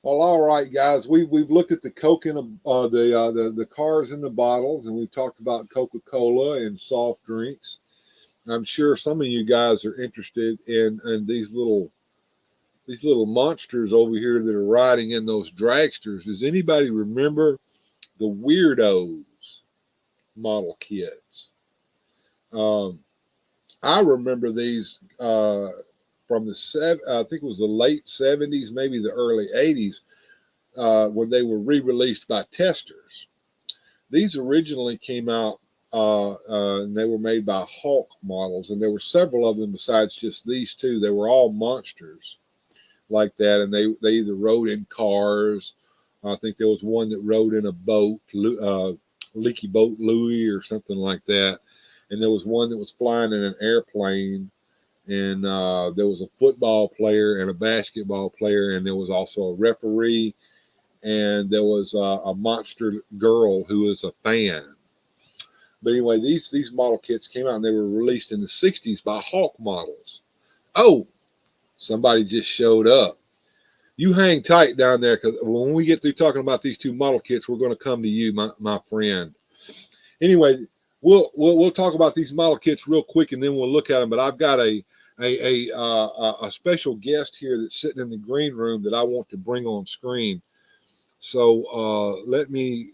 Well, all right, guys, we've looked at the Coke in the cars in the bottles, and we've talked about Coca-Cola and soft drinks. I'm sure some of you guys are interested in these little these little monsters over here that are riding in those dragsters. Does anybody remember the Weirdos model kits? I remember these from the I think it was the late 70s, maybe the early 80s, when they were re-released by Testers. These originally came out and they were made by Hulk models, and there were several of them besides just these two. They were all monsters like that, and they either rode in cars. I think there was one that rode in a boat, Leaky Boat Louie or something like that, and there was one that was flying in an airplane, and there was a football player and a basketball player, and there was also a referee, and there was a monster girl who was a fan. But anyway, these model kits came out and they were released in the 60s by Hulk models. Oh, somebody just showed up. You hang tight down there, because when we get through talking about these two model kits, we're going to come to you, my friend. Anyway, we'll talk about these model kits real quick, and then we'll look at them. But I've got a special guest here that's sitting in the green room that I want to bring on screen. So let me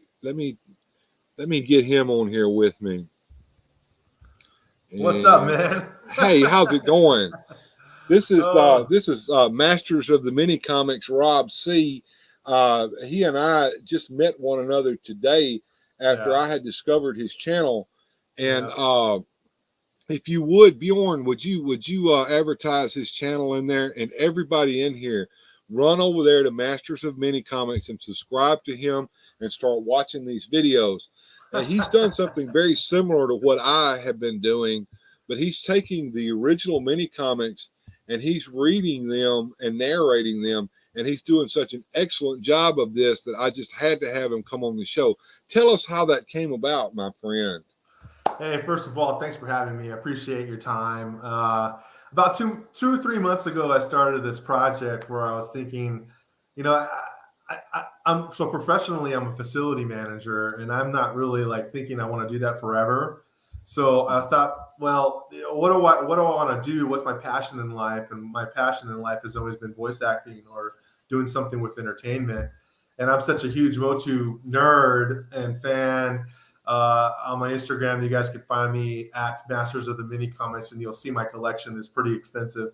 get him on here with me. What's up, man? Hey, how's it going? This is Masters of the Mini Comics, Rob C. He and I just met one another today after I had discovered his channel. And if you would, Bjorn, would you advertise his channel in there? And everybody in here, run over there to Masters of Mini Comics and subscribe to him and start watching these videos. And he's done something very similar to what I have been doing, but he's taking the original mini comics and he's reading them and narrating them. And he's doing such an excellent job of this that I just had to have him come on the show. Tell us how that came about, my friend. Hey, first of all, thanks for having me. I appreciate your time. About two or 3 months ago, I started this project where I was thinking, I'm so professionally, I'm a facility manager, and I'm not really like thinking I want to do that forever. So I thought, well, what do I want to do? What's my passion in life? And my passion in life has always been voice acting or doing something with entertainment. And I'm such a huge Motu nerd and fan. On my Instagram, you guys can find me at Masters of the Mini Comics, and you'll see my collection is pretty extensive.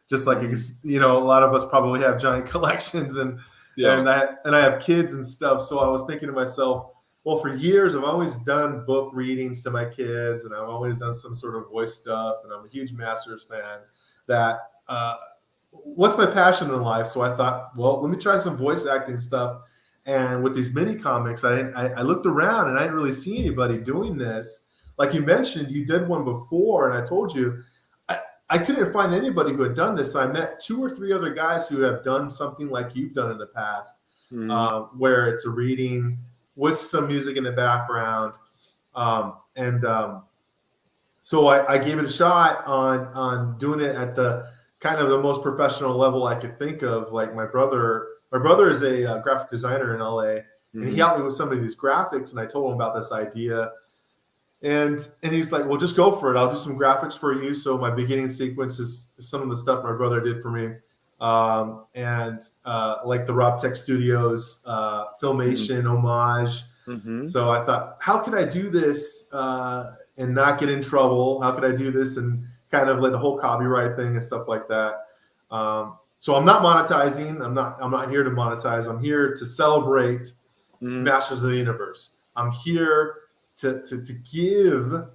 Just like a lot of us probably have giant collections, and I have kids and stuff. So I was thinking to myself, well, for years I've always done book readings to my kids, and I've always done some sort of voice stuff, and I'm a huge Masters fan. That what's my passion in life? So I thought, well, let me try some voice acting stuff. And with these mini comics, I looked around and I didn't really see anybody doing this. Like you mentioned, you did one before, and I told you I couldn't find anybody who had done this. So I met 2 or 3 other guys who have done something like you've done in the past, where it's a reading with some music in the background. So I gave it a shot on doing it at the kind of the most professional level I could think of. Like my brother is a graphic designer in LA, and he helped me with some of these graphics, and I told him about this idea. And he's like, well, just go for it. I'll do some graphics for you. So my beginning sequence is some of the stuff my brother did for me. Like the Rob Tech Studios Filmation homage. So I thought, how could I do this and not get in trouble? How could I do this and kind of like the whole copyright thing and stuff like that? So I'm not monetizing. I'm not here to monetize. I'm here to celebrate Masters of the Universe. I'm here to give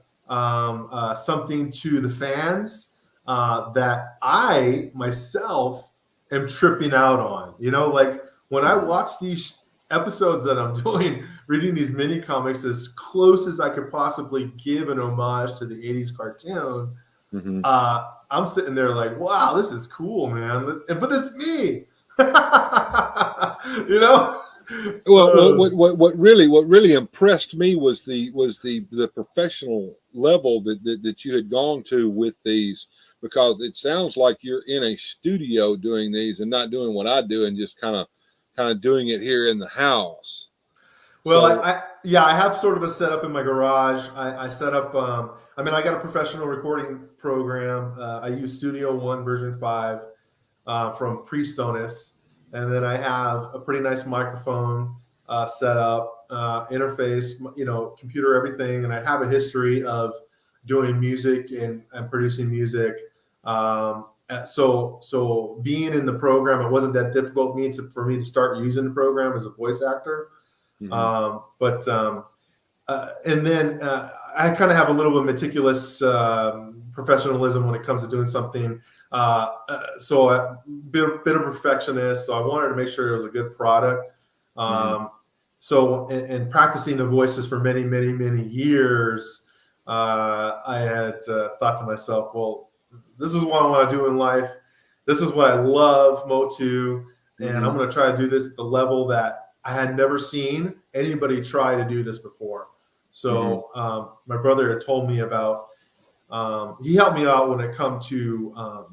something to the fans that I myself am tripping out on. Like when I watch these episodes that I'm doing, reading these mini comics as close as I could possibly give an homage to the 80s cartoon, I'm sitting there like, wow, this is cool, man. But it's me. Well, what really impressed me was the professional level that you had gone to with these, because it sounds like you're in a studio doing these and not doing what I do and just kind of doing it here in the house. Well, so, I have sort of a setup in my garage. I set up. I got a professional recording program. I use Studio One version 5. from PreSonus. And then I have a pretty nice microphone set up, interface, computer, everything. And I have a history of doing music and producing music. So being in the program, it wasn't that difficult for me to start using the program as a voice actor. And then I kind of have a little bit of meticulous professionalism when it comes to doing something. So a bit of perfectionist. So I wanted to make sure it was a good product. So in practicing the voices for many, many, many years, I had thought to myself, well, this is what I want to do in life. This is what I love, Motu. And I'm going to try to do this at the level that I had never seen anybody try to do this before. So my brother had told me about, he helped me out when it come to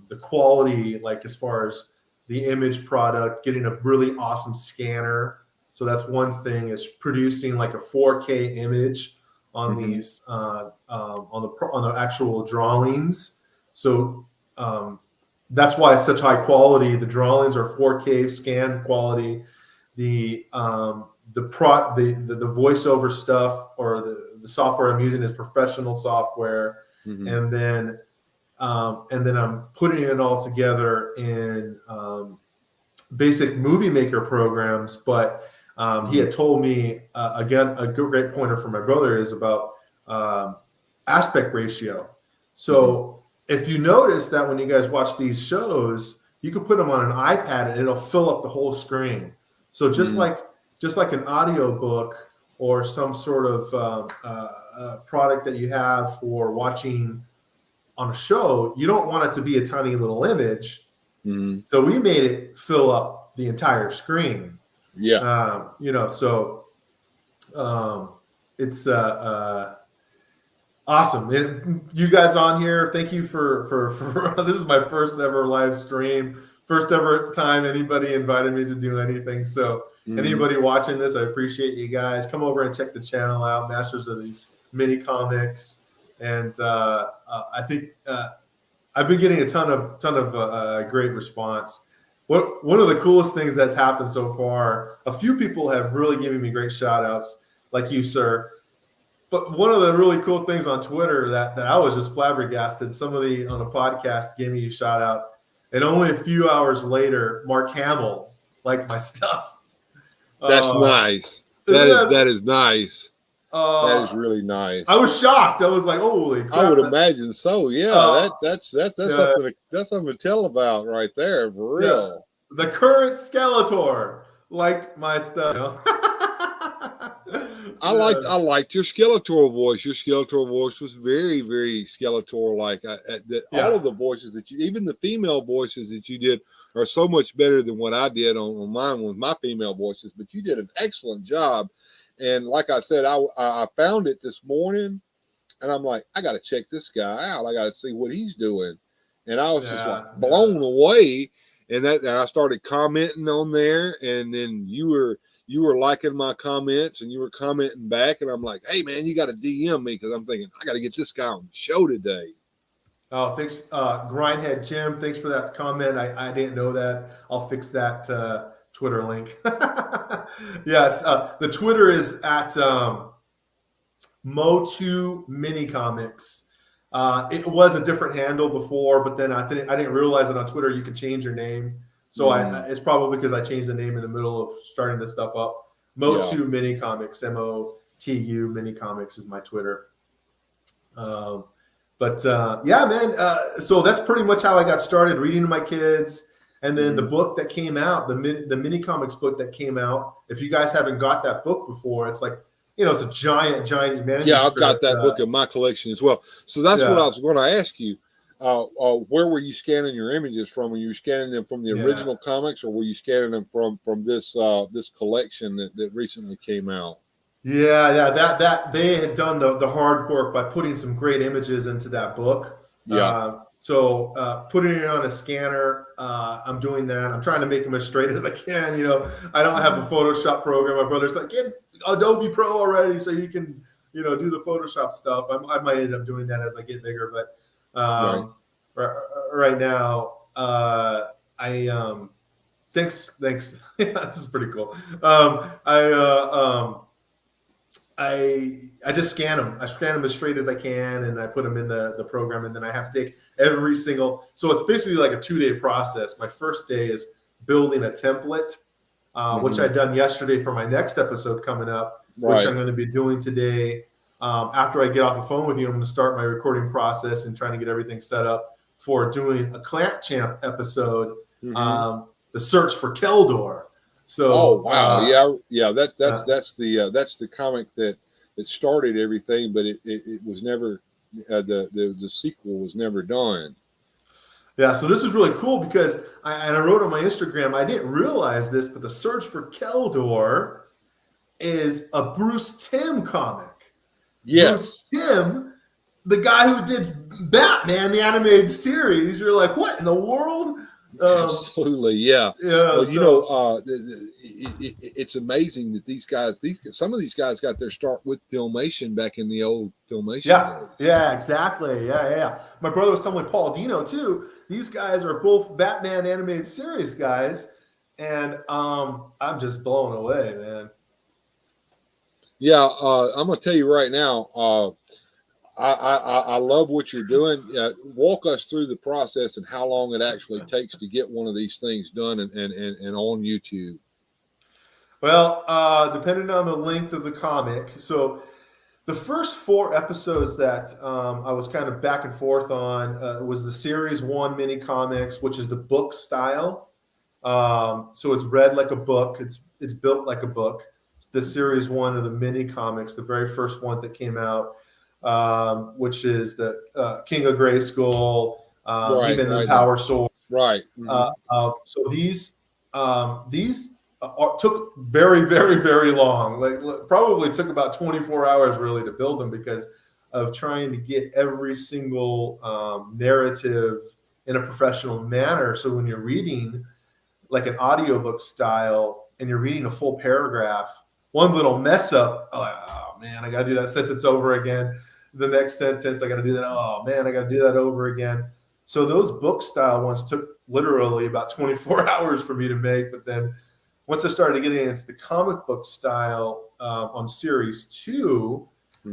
the quality, like as far as the image product, getting a really awesome scanner. So that's one thing, is producing like a 4K image on these on the actual drawings. So that's why it's such high quality. The drawings are 4K scan quality. The voiceover stuff, or the software I'm using, is professional software. And then I'm putting it all together in basic movie maker programs. But he had told me, again, a great pointer for my brother is about aspect ratio. So if you notice that when you guys watch these shows, you can put them on an iPad and it'll fill up the whole screen. So just like an audio book or some sort of product that you have for watching on a show, you don't want it to be a tiny little image. So we made it fill up the entire screen. So it's awesome. And you guys on here, thank you for this is my first ever live stream, first ever time anybody invited me to do anything. So anybody watching this, I appreciate you guys. Come over and check the channel out, Masters of the Mini Comics. And I think I've been getting a ton of great response. One of the coolest things that's happened so far, a few people have really given me great shout outs, like you, sir. But one of the really cool things on Twitter that I was just flabbergasted, somebody on a podcast gave me a shout out, and only a few hours later, Mark Hamill liked my stuff. That's nice. That is nice. That is really nice. I was shocked. I was like, "Holy crap!" I would imagine so. Yeah, that's something to tell about right there, for real. The current Skeletor liked my stuff. I liked your Skeletor voice. Your Skeletor voice was very, very Skeletor-like. All of the voices that even the female voices that you did are so much better than what I did on mine with my female voices. But you did an excellent job. And like I said, I found it this morning, and I'm like, I got to check this guy out. I got to see what he's doing. And I was just like blown away. And I started commenting on there, and then you were liking my comments, and you were commenting back, and I'm like, hey man, you got to DM me, because I'm thinking I got to get this guy on the show today. Oh, thanks, Grindhead Jim. Thanks for that comment. I didn't know that. I'll fix that Twitter link. It's the Twitter is at Motu Mini Comics. It was a different handle before, but then I didn't realize that on Twitter you could change your name. So it's probably because I changed the name in the middle of starting this stuff up. Motu Mini Comics, MOTU Mini Comics is my Twitter. Man. So that's pretty much how I got started, reading to my kids. And then the book that came out, the mini comics book that came out. If you guys haven't got that book before, it's like, it's a giant manuscript. Yeah, I've got that book in my collection as well. So that's what I was going to ask you. Where were you scanning your images from? Were you scanning them from the original comics, or were you scanning them from this collection that recently came out? That they had done the hard work by putting some great images into that book. So putting it on a scanner, I'm doing that. I'm trying to make them as straight as I can. I don't have a Photoshop program. My brother's like, get Adobe Pro already so you can, do the Photoshop stuff. I might end up doing that as I get bigger, but right now, thanks. Yeah, this is pretty cool. I just scan them. I scan them as straight as I can, and I put them in the program, and then I have to take every single. So it's basically like a 2-day process. My first day is building a template, which I done yesterday for my next episode coming up, which I'm going to be doing today. After I get off the phone with you, I'm going to start my recording process and trying to get everything set up for doing a Clamp Champ episode, the search for Keldor. So, that's the comic that started everything, but it was never the sequel was never done. Yeah, so this is really cool because I wrote on my Instagram, I didn't realize this, but the search for Keldor is a Bruce Timm comic. Yes. Bruce Timm, the guy who did Batman, the animated series. You're like, what in the world? Absolutely, yeah. Well, it's amazing that some of these guys got their start with Filmation back in the old Filmation days. Yeah, exactly. Yeah. My brother was telling me Paul Dino too. These guys are both Batman animated series guys, and I'm just blown away, man. Yeah, I'm gonna tell you right now. I love what you're doing. Walk us through the process and how long it actually takes to get one of these things done and on YouTube. Well, depending on the length of the comic. So the first 4 episodes that I was kind of back and forth on was the Series 1 mini comics, which is the book style. So it's read like a book. It's built like a book. It's the Series 1 of the mini comics, the very first ones that came out. Which is the King of Grayskull, even the Power Sword. Right. So these took very, very, very long. Like probably took about 24 hours really to build them because of trying to get every single narrative in a professional manner. So when you're reading like an audiobook style and you're reading a full paragraph, one little mess up, oh man, I got to do that sentence over again. The next sentence, I got to do that. Oh man, I got to do that over again. So those book style ones took literally about 24 hours for me to make. But then once I started getting into the comic book style on Series 2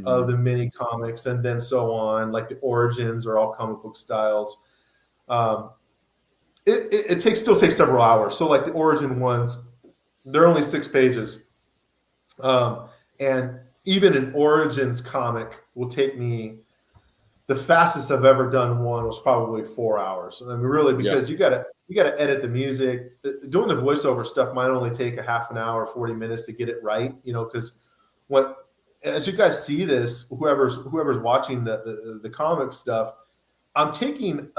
of the mini comics, and then so on, like the Origins are all comic book styles. It still takes several hours. So like the Origin ones, they're only 6 pages, and even an Origins comic will take me, the fastest I've ever done one was probably 4 hours. I mean, really, because you gotta edit the music. Doing the voiceover stuff might only take a half an hour, 40 minutes to get it right. Because as you guys see this, whoever's watching the comic stuff, I'm taking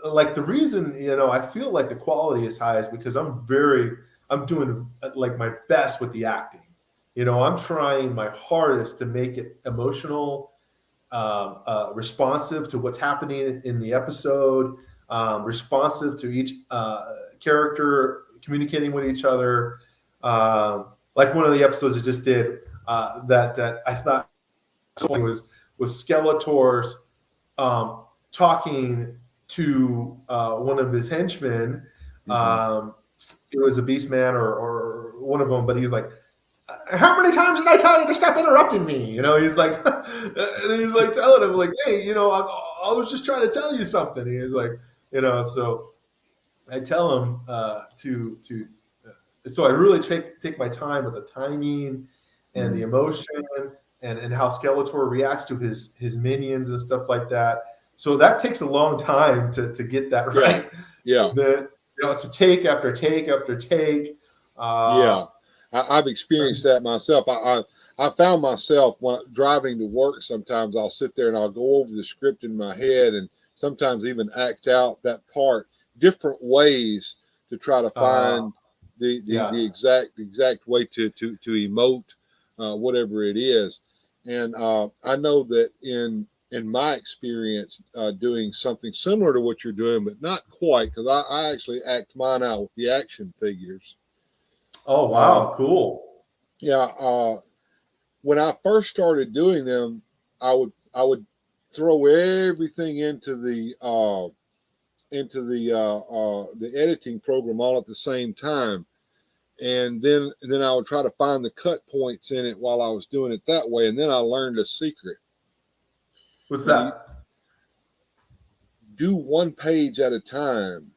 like the reason I feel like the quality is high is because I'm doing like my best with the acting. I'm trying my hardest to make it emotional, responsive to what's happening in the episode, responsive to each character communicating with each other. Like one of the episodes I just did that I thought was Skeletor's talking to one of his henchmen. It was a Beast Man or one of them, but he's like, how many times did I tell you to stop interrupting me? He's like, and he's like telling him like, hey, I was just trying to tell you something. And he's like, so I tell him so I really take my time with the timing and the emotion and how Skeletor reacts to his minions and stuff like that. So that takes a long time to get that right. Yeah. It's a take after take after take. I've experienced that myself. I found myself when driving to work. Sometimes I'll sit there and I'll go over the script in my head and sometimes even act out that part different ways to try to find the exact way to emote whatever it is. And I know that in my experience doing something similar to what you're doing, but not quite, because I actually act mine out with the action figures. Oh, wow. Cool. Yeah. When I first started doing them, I would throw everything into the the editing program all at the same time, and then I would try to find the cut points in it while I was doing it that way, and then I learned a secret. What's When you that? do one page at a time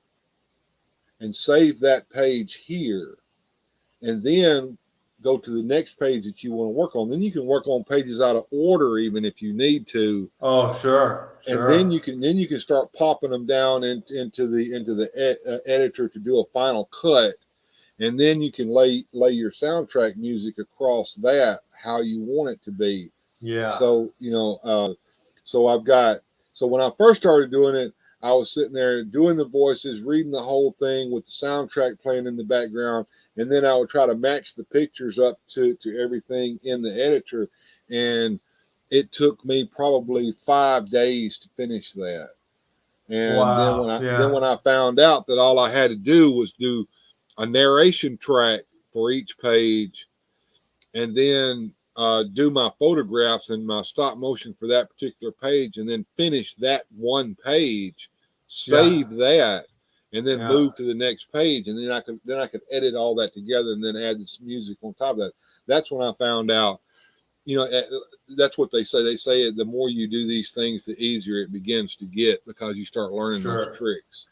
and save that page here, and then go to the next page that you want to work on. Then you can work on pages out of order even if you need to. Oh, sure. And then you can start popping them down into the editor to do a final cut, and then you can lay your soundtrack music across that how you want it to be. Yeah. So so when I first started doing it, I was sitting there doing the voices, reading the whole thing with the soundtrack playing in the background, and then I would try to match the pictures up to everything in the editor, and it took me probably 5 days to finish that. And Wow. then when I found out that all I had to do was do a narration track for each page, and then do my photographs and my stop motion for that particular page, and then finish that one page, save that, and then move to the next page, and then I could edit all that together and then add this music on top of that. That's when I found out. That's what they say. They say the more you do these things, the easier it begins to get because you start learning those tricks.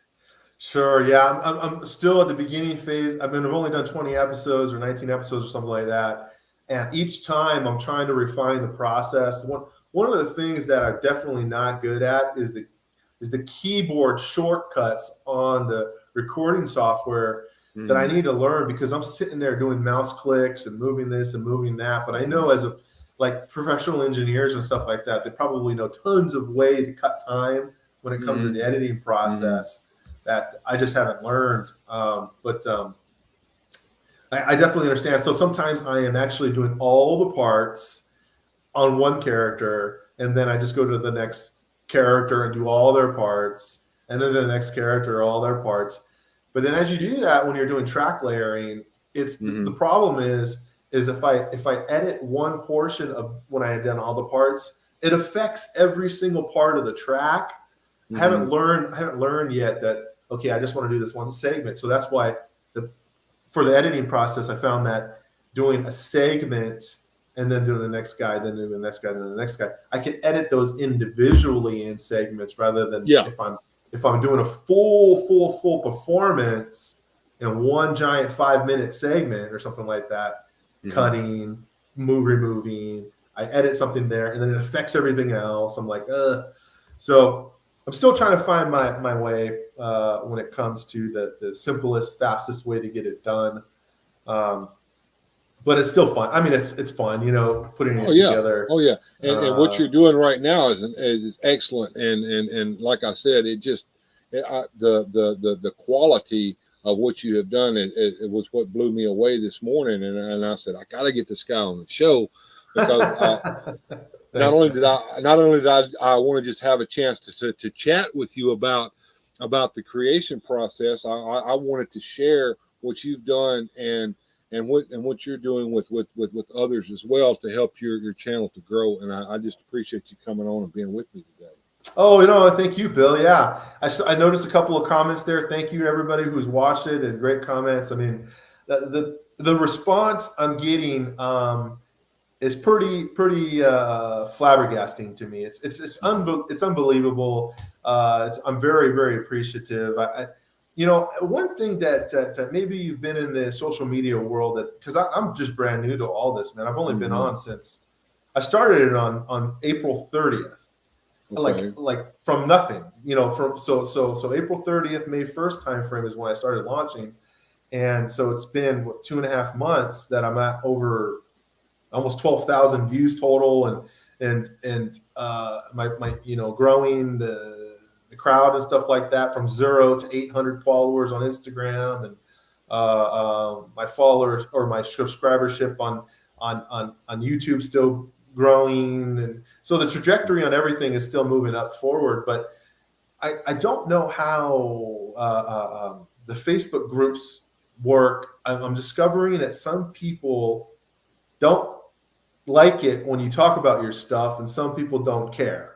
Sure. Yeah. I'm still at the beginning phase. I've only done 20 episodes or 19 episodes or something like that. And each time I'm trying to refine the process. One of the things that I'm definitely not good at is the keyboard shortcuts on the recording software that I need to learn, because I'm sitting there doing mouse clicks and moving this and moving that. But I know as like professional engineers and stuff like that, they probably know tons of ways to cut time when it comes to the editing process that I just haven't learned. But I definitely understand. So sometimes I am actually doing all the parts on one character, and then I just go to the next character and do all their parts, and then the next character, all their parts. But then as you do that, when you're doing track layering, it's the problem is if I edit one portion of when I had done all the parts, it affects every single part of the track. I haven't learned yet that, okay, I just want to do this one segment. So that's why for the editing process, I found that doing a segment and then doing the next guy, then doing the next guy, then the next guy, I can edit those individually in segments rather than if I'm doing a full performance in one giant 5-minute segment or something like that, cutting, removing, I edit something there and then it affects everything else. I'm like, So I'm still trying to find my way when it comes to the simplest, fastest way to get it done. But it's still fun. I mean, it's fun, putting it together. Oh yeah, and what you're doing right now is excellent. And like I said, the quality of what you have done it was what blew me away this morning. And I said, I got to get this guy on the show because not only did I want to just have a chance to chat with you about the creation process. I wanted to share what you've done and what you're doing with others as well to help your channel to grow. And I just appreciate you coming on and being with me today. Oh, thank you, Bill. Yeah, I noticed a couple of comments there. Thank you to everybody who's watched it and great comments. I mean, the response I'm getting is pretty flabbergasting to me. It's unbelievable. I'm very, very appreciative. One thing that maybe you've been in the social media world because I'm just brand new to all this, man. I've only been on since I started it on April 30th. Okay. Like from nothing, so April 30th, May 1st timeframe is when I started launching. And so it's been 2.5 months that I'm at over almost 12,000 views total and my growing the crowd and stuff like that from 0 to 800 followers on Instagram, and my followers or my subscribership on YouTube still growing, and so the trajectory on everything is still moving up forward. But I don't know how the Facebook groups work. I'm discovering that some people don't like it when you talk about your stuff, and some people don't care.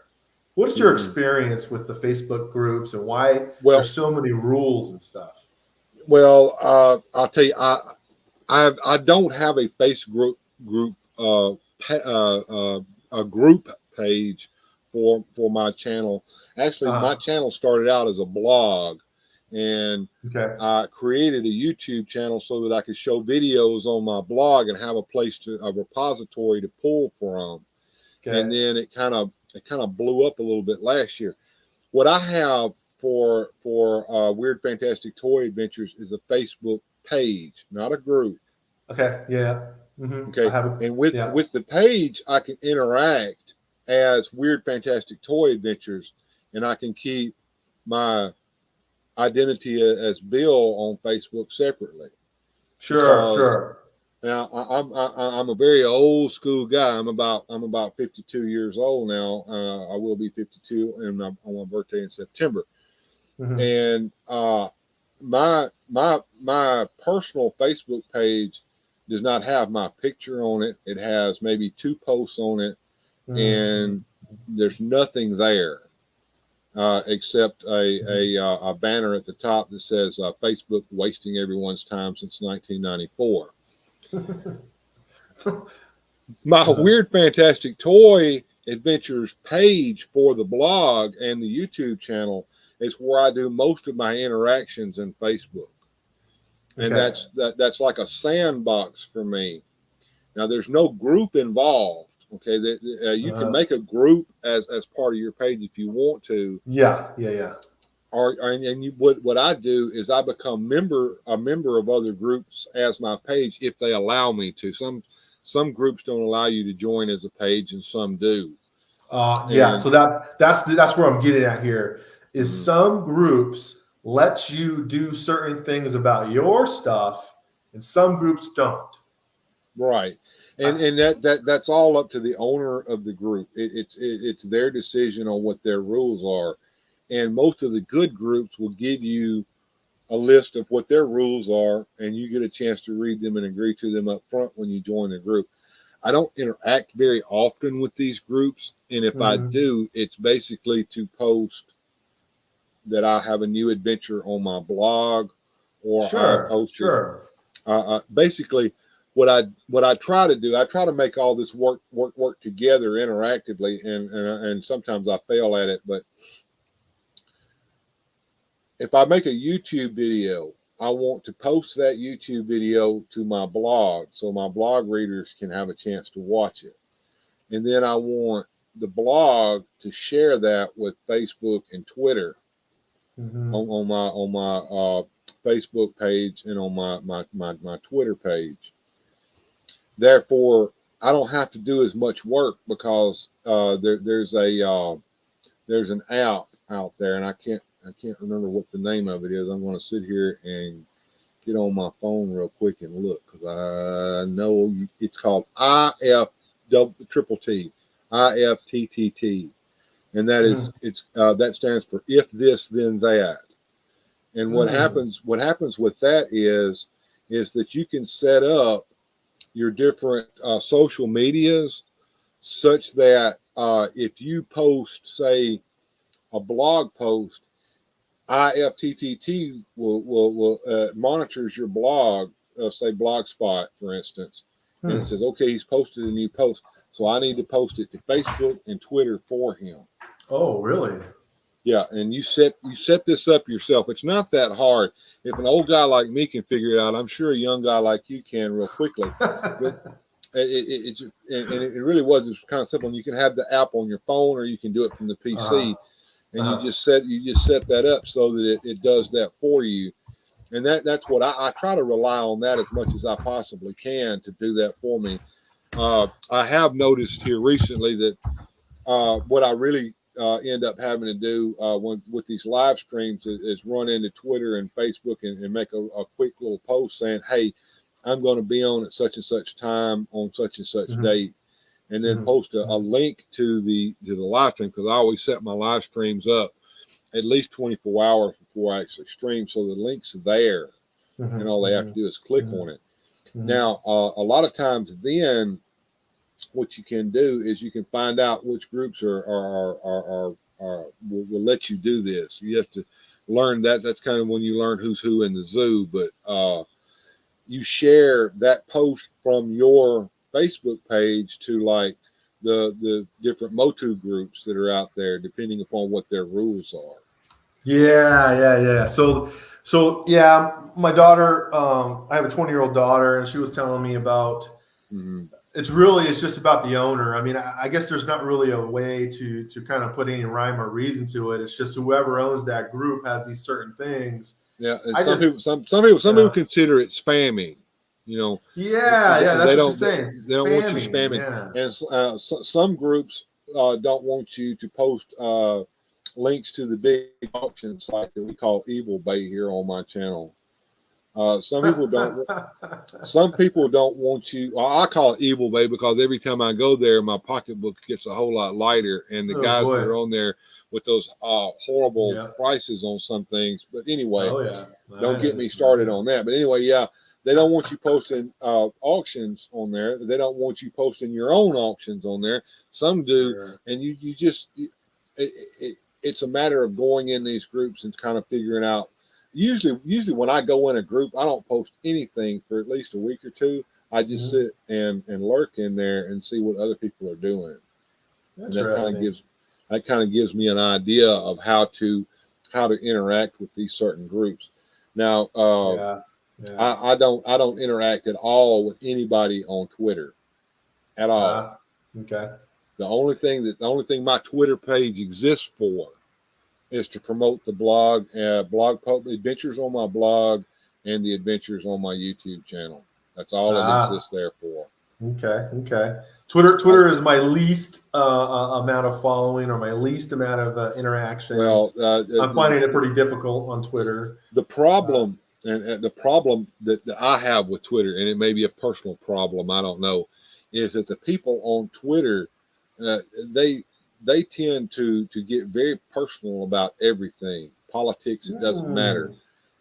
What's your experience with the Facebook groups and why Well, there's so many rules and stuff? well, I'll tell you, I don't have a Facebook group a group page for my channel. Actually, my channel started out as a blog, and I created a YouTube channel so that I could show videos on my blog and have a repository to pull from. And then it kind of blew up a little bit last year. What I have for Weird Fantastic Toy Adventures is a Facebook page, not a group. Okay. Yeah. Okay. And with the page, I can interact as Weird Fantastic Toy Adventures, and I can keep my identity as Bill on Facebook separately. Sure. Now I'm a very old school guy. I'm about 52 years old now. I will be 52 on my birthday in September. And my personal Facebook page does not have my picture on it. It has maybe 2 posts on it, and there's nothing there except a banner at the top that says Facebook wasting everyone's time since 1994. My Weird Fantastic Toy Adventures page for the blog and the YouTube channel is where I do most of my interactions in Facebook. And that's like a sandbox for me. Now, there's no group involved. Okay, you can make a group as part of your page if you want to. Yeah. What I do is I become a member of other groups as my page if they allow me to. Some groups don't allow you to join as a page, and some do. So that's where I'm getting at here. Is some groups let you do certain things about your stuff, and some groups don't. Right. And that's all up to the owner of the group. It's their decision on what their rules are. And most of the good groups will give you a list of what their rules are, and you get a chance to read them and agree to them up front when you join the group. I don't interact very often with these groups, and if I do, it's basically to post that I have a new adventure on my blog, or I posted. Basically, what I try to do, I try to make all this work together interactively, and sometimes I fail at it. But if I make a YouTube video, I want to post that YouTube video to my blog so my blog readers can have a chance to watch it. And then I want the blog to share that with Facebook and Twitter on my Facebook page and on my Twitter page. Therefore, I don't have to do as much work because there's an app out there, and I can't remember what the name of it is. I'm going to sit here and get on my phone real quick and look, because I know it's called IFTTT, and that is that stands for if this then that. And what happens with that is that you can set up your different social medias such that if you post, say, a blog post, IFTTT will monitors your blog, say Blogspot, for instance, and it says, okay, he's posted a new post, so I need to post it to Facebook and Twitter for him. Oh, really? Yeah, and you set this up yourself. It's not that hard. If an old guy like me can figure it out, I'm sure a young guy like you can real quickly. But it really was. It's kind of simple. And you can have the app on your phone, or you can do it from the PC. And you just set that up so that it does that for you. And that's what I try to rely on that as much as I possibly can to do that for me. I have noticed here recently that what I really end up having to do with these live streams is run into Twitter and Facebook and make a quick little post saying, hey, I'm going to be on at such and such time on such and such date. And then post a link to the live stream, because I always set my live streams up at least 24 hours before I actually stream, so the link's there, and all they have to do is click on it. Now, a lot of times, then what you can do is you can find out which groups are will let you do this. You have to learn that. That's kind of when you learn who's who in the zoo. But you share that post from your Facebook page to like the different Motu groups that are out there, depending upon what their rules are. Yeah. So yeah, my daughter, I have a 20-year-old daughter, and she was telling me about. It's just about the owner. I mean, I guess there's not really a way to kind of put any rhyme or reason to it. It's just whoever owns that group has these certain things. Yeah, and some people consider it spamming. You know. Yeah, that's they what don't. she's saying. They don't want you spamming. Yeah. And some groups don't want you to post links to the big auction site that we call Evil Bay here on my channel. Some people don't. Some people don't want you. Well, I call it Evil Bay because every time I go there, my pocketbook gets a whole lot lighter, and the guys that are on there with those horrible prices on some things. But anyway, don't get me started on that. But anyway, they don't want you posting auctions on there. They don't want you posting your own auctions on there. Some do, and you just it's a matter of going in these groups and kind of figuring out. Usually when I go in a group, I don't post anything for at least a week or two. I just sit and lurk in there and see what other people are doing. And that kind of gives me an idea of how to interact with these certain groups. Now, I don't interact at all with anybody on Twitter at all. Okay. The only thing my Twitter page exists for is to promote the blog, adventures on my blog and the adventures on my YouTube channel. That's all it exists there for. Okay. Twitter is my least amount of following or my least amount of interactions. Well, I'm finding it pretty difficult on Twitter. The problem and the problem that I have with Twitter, and it may be a personal problem, I don't know, is that the people on Twitter, they tend to get very personal about everything. Politics, it doesn't matter.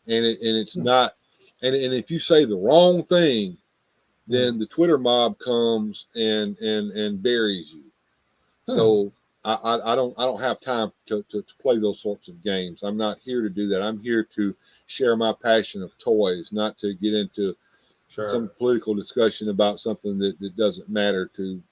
And it's not, and if you say the wrong thing, then the Twitter mob comes and buries you. So I don't have time to play those sorts of games. I'm not here to do that. I'm here to share my passion of toys, not to get into some political discussion about something that doesn't matter to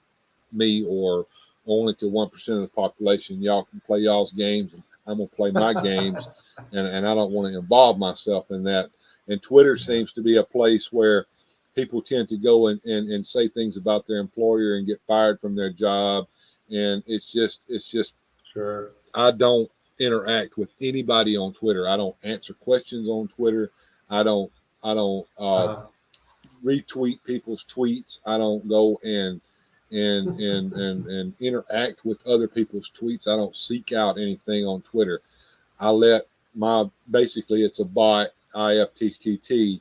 me or only to 1% of the population. Y'all can play y'all's games, and I'm gonna play my games, and I don't want to involve myself in that. And Twitter seems to be a place where people tend to go and say things about their employer and get fired from their job, and it's just I don't interact with anybody on Twitter. I don't answer questions on Twitter. I don't retweet people's tweets. I don't go and interact with other people's tweets. I don't seek out anything on Twitter. I let basically it's a bot, IFTTT,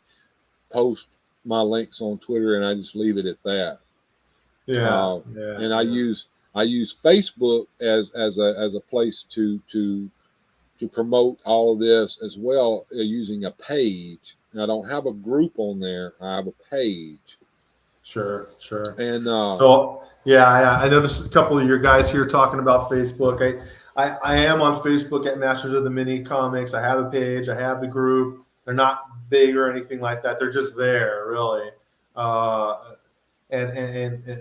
post my links on Twitter, and I just leave it at that. And I use Facebook as a place to promote all of this as well, using a page. And I don't have a group on there. I have a page. Sure. And I noticed a couple of your guys here talking about Facebook. I am on Facebook at Masters of the Mini Comics. I have a page. I have the group. They're not big or anything like that. They're just there, really. And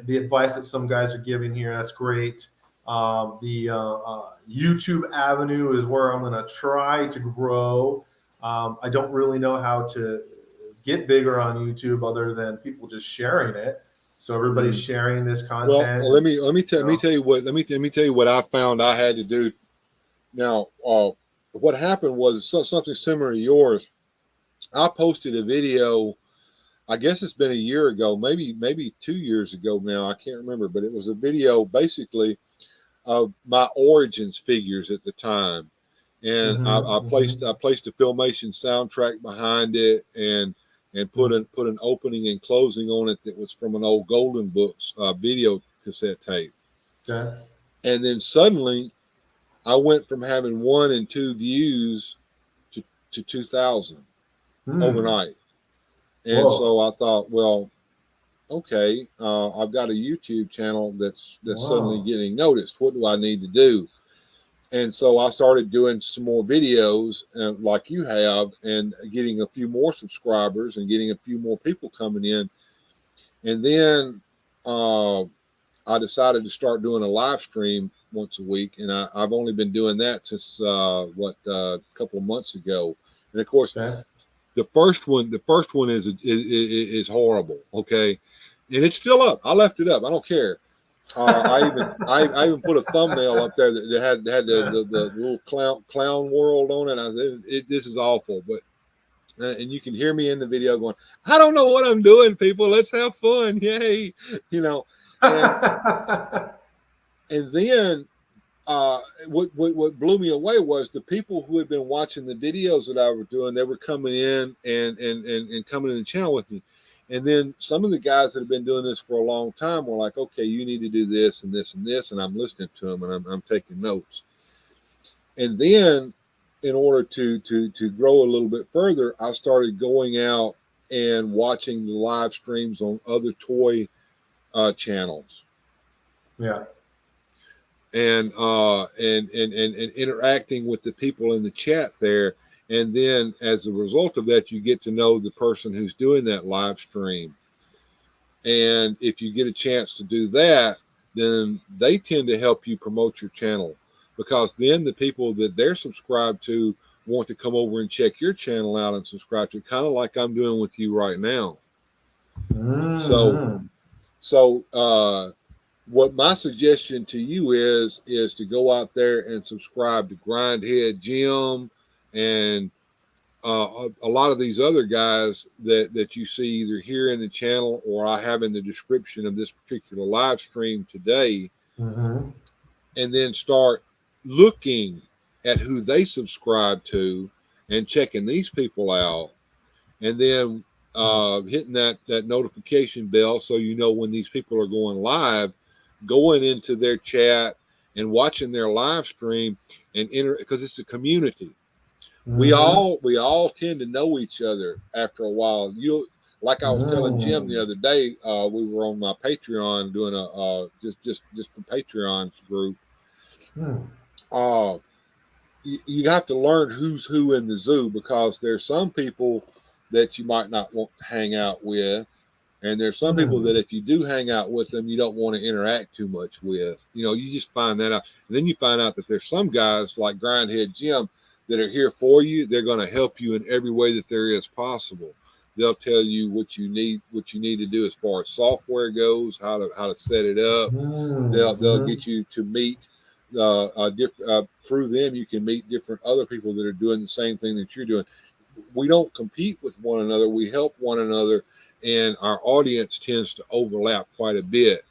the advice that some guys are giving here, that's great. The YouTube avenue is where I'm going to try to grow. I don't really know how to get bigger on YouTube other than people just sharing it. So everybody's sharing this content. Well, let me tell you what I found I had to do. Now, what happened was something similar to yours. I posted a video. I guess it's been a year ago, maybe 2 years ago now. I can't remember, but it was a video basically of my Origins figures at the time, and I placed a Filmation soundtrack behind it, and put an opening and closing on it that was from an old Golden Books video cassette tape. Okay. And then suddenly, I went from having 1 and 2 views to 2,000 overnight. And so I thought, well, okay, I've got a YouTube channel that's suddenly getting noticed. What do I need to do? And so I started doing some more videos like you have, and getting a few more subscribers and getting a few more people coming in. And then I decided to start doing a live stream once a week, and I've only been doing that since a couple of months ago. And of course, the first one is horrible. Okay, and it's still up. I left it up. I don't care. I even put a thumbnail up there that had the little clown world on it. I said, this is awful, but and you can hear me in the video going, I don't know what I'm doing, people. Let's have fun, yay! You know, and then what blew me away was the people who had been watching the videos that I was doing. They were coming in and coming in the channel with me. And then some of the guys that have been doing this for a long time were like, okay, you need to do this and this and this. And I'm listening to them, and I'm taking notes. And then in order to grow a little bit further, I started going out and watching the live streams on other toy channels. Yeah. And interacting with the people in the chat there. And then as a result of that, you get to know the person who's doing that live stream. And if you get a chance to do that, then they tend to help you promote your channel, because then the people that they're subscribed to want to come over and check your channel out and subscribe to it, kind of like I'm doing with you right now. Mm-hmm. So what my suggestion to you is to go out there and subscribe to Grindhead Jim and a lot of these other guys that you see either here in the channel or I have in the description of this particular live stream today, Mm-hmm. and then start looking at who they subscribe to and checking these people out, and then hitting that notification bell so you know when these people are going live, going into their chat and watching their live stream and because it's a community. Mm-hmm. We all tend to know each other after a while. Like I was telling Jim the other day, we were on my Patreon doing a just the Patreon group. You have to learn who's who in the zoo, because there's some people that you might not want to hang out with, and there's some people that if you do hang out with them, you don't want to interact too much with. You just find that out. And then you find out that there's some guys like Grindhead Jim that are here for you. They're going to help you in every way that there is possible. They'll tell you what you need to do as far as software goes, how to set it up. They'll get you to meet through them. You can meet different other people that are doing the same thing that you're doing. We don't compete with one another. We help one another, and our audience tends to overlap quite a bit.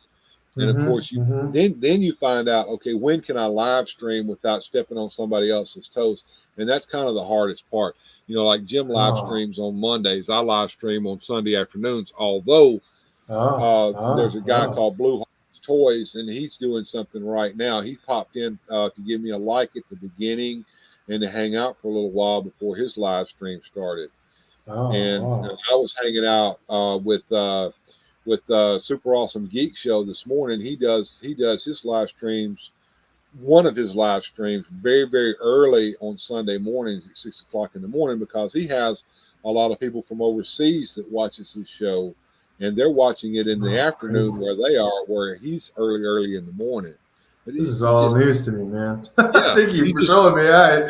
And of course, then you find out, okay, when can I live stream without stepping on somebody else's toes? And that's kind of the hardest part. Like Jim live streams on Mondays. I live stream on Sunday afternoons, although there's a guy called Blue Toys, and he's doing something right now. He popped in to give me a like at the beginning and to hang out for a little while before his live stream started. I was hanging out with Super Awesome Geek Show this morning. He does his live streams, one of his live streams, very, very early on Sunday mornings at 6 o'clock in the morning, because he has a lot of people from overseas that watches his show, and they're watching it in the afternoon where they are, where he's early in the morning. But this is all news to me, man. Yeah, Thank you for showing me. I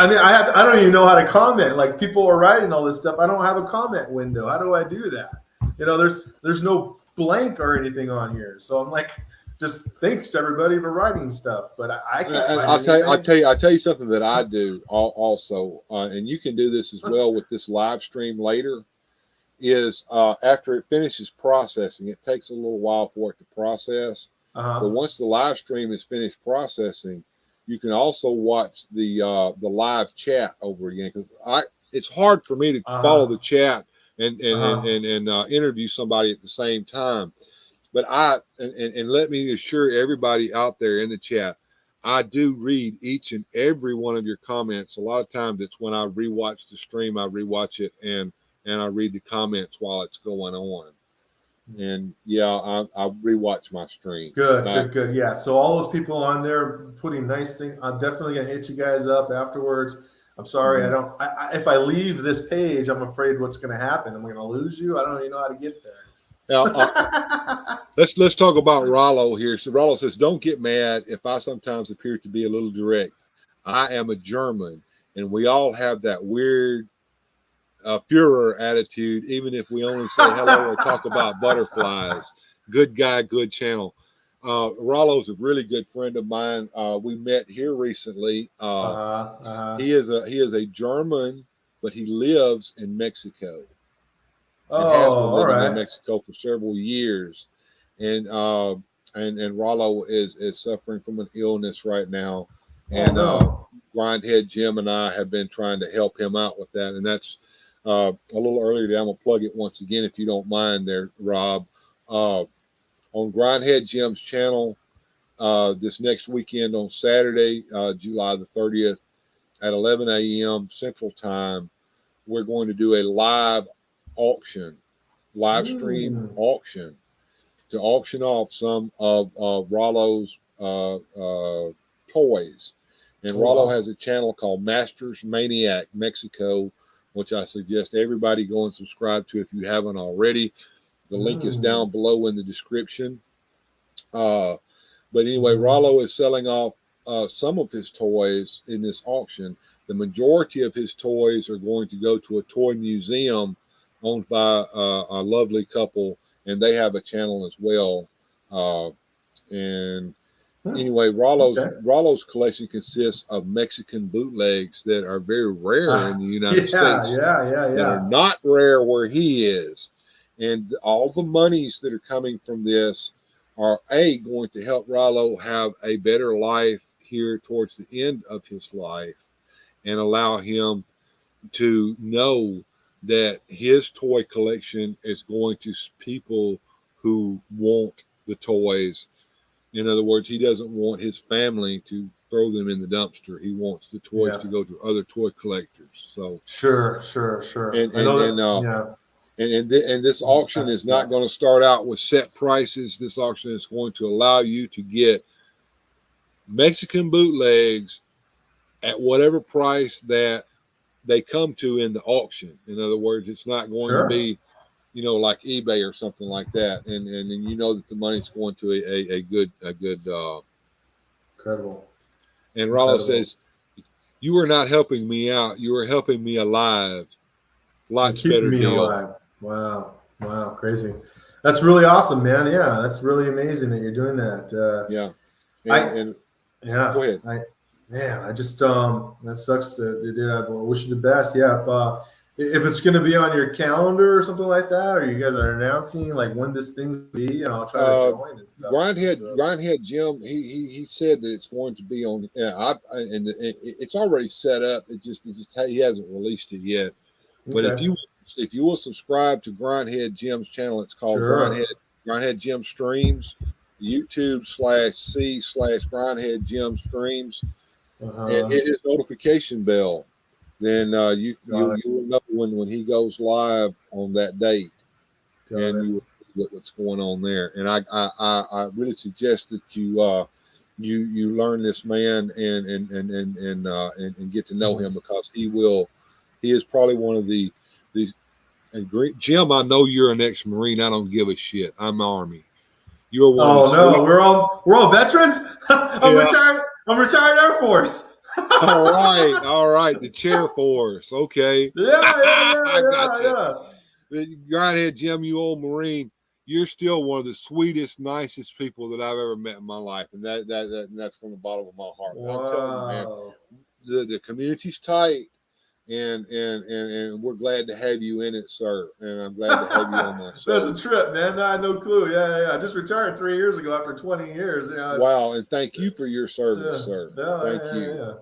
mean, I don't even know how to comment. Like, people are writing all this stuff. I don't have a comment window. How do I do that? There's no blank or anything on here. So I'm like, just thanks everybody for writing stuff. But I can't. I'll tell you something that I do also, and you can do this as well with this live stream later. Is after it finishes processing, it takes a little while for it to process. But once the live stream is finished processing, you can also watch the live chat over again, because it's hard for me to follow the chat and interview somebody at the same time. But let me assure everybody out there in the chat, I do read each and every one of your comments. A lot of times it's when I rewatch the stream, I rewatch it and I read the comments while it's going on. And yeah, I rewatch my stream. Good. Yeah. So all those people on there putting nice things. I'm definitely gonna hit you guys up afterwards. I'm sorry, Mhm. I don't. If I leave this page, I'm afraid what's gonna happen. Am I gonna lose you? I don't even know how to get there. Now, let's talk about Rollo here. So Rollo says, "Don't get mad if I sometimes appear to be a little direct. I am a German, and we all have that weird Führer attitude, even if we only say hello or talk about butterflies. Good guy, good channel." Rollo's a really good friend of mine. We met here recently. He is a German, but he lives in Mexico and has been All living in right. Mexico for several years. And Rollo is suffering from an illness right now. And no. Grindhead Jim and I have been trying to help him out with that. And that's a little earlier today. I'm gonna plug it once again, if you don't mind, there, Rob. On Grindhead Jim's channel, this next weekend on Saturday, July the 30th at 11 a.m. Central Time, we're going to do a live stream auction to auction off some of Rollo's toys. And Rollo has a channel called Masters Maniac Mexico, which I suggest everybody go and subscribe to if you haven't already. The link is down below in the description. But anyway, Rollo is selling off some of his toys in this auction. The majority of his toys are going to go to a toy museum owned by a lovely couple, and they have a channel as well. And anyway, Rollo's collection consists of Mexican bootlegs that are very rare in the United States. That are not rare where he is. And all the monies that are coming from this are going to help Rollo have a better life here towards the end of his life, and allow him to know that his toy collection is going to people who want the toys. In other words, he doesn't want his family to throw them in the dumpster. He wants the toys to go to other toy collectors. So sure. And I know and this auction is not going to start out with set prices. This auction is going to allow you to get Mexican bootlegs at whatever price that they come to in the auction. In other words, it's not going to be, like eBay or something like that. And you know that the money's going to a good incredible. And Rollo says, "You are not helping me out. You are helping me alive. Lots better deal." Alive. Wow, crazy. That's really awesome, man. Yeah, that's really amazing that you're doing that. Go ahead. I just that sucks that you did. I wish you the best. Yeah, if it's going to be on your calendar or something like that, or you guys are announcing like when this thing will be, and I'll try to join and stuff. Grindhead Jim, he said that it's going to be on. It's already set up. It just he hasn't released it yet. But if you will subscribe to Grindhead Jim's channel, it's called Grindhead Jim Streams, YouTube/C/Grindhead Jim Streams, and hit his notification bell. Then you will know when he goes live on that date, and you will see what's going on there. And I really suggest that you learn this man and get to know him, because he is probably one of these. And Jim, I know you're an ex-Marine. I don't give a shit. I'm Army. You're one. Oh no, we're all veterans. I'm retired Air Force. All right. The chair force. Okay. Yeah. Grindhead Jim, you old Marine. You're still one of the sweetest, nicest people that I've ever met in my life, and that's from the bottom of my heart. Wow. I'm telling you, man, the community's tight. And we're glad to have you in it, sir. And I'm glad to have you on my show. That's a trip, man. I had no clue. Yeah. I just retired 3 years ago after 20 years. Wow, and thank you for your service, sir. Thank you.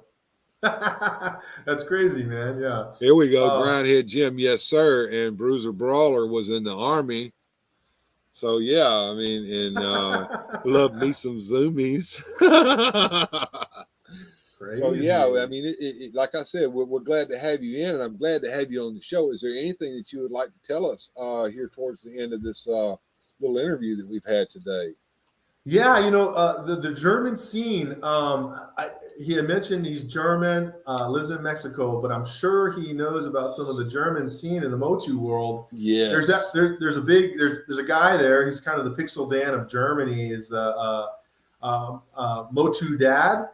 Yeah. That's crazy, man. Yeah. Here we go. Grindhead Jim, yes, sir. And Bruiser Brawler was in the Army. So yeah, I mean, and love me some zoomies. Crazy. So yeah, I mean, like I said, we're glad to have you in, and I'm glad to have you on the show. Is there anything that you would like to tell us here towards the end of this little interview that we've had today. Yeah, the German scene. He had mentioned he's German, lives in Mexico, but I'm sure he knows about some of the German scene in the Motu world. Yes, there's a guy there. He's kind of the Pixel Dan of Germany. Is Motu Dad.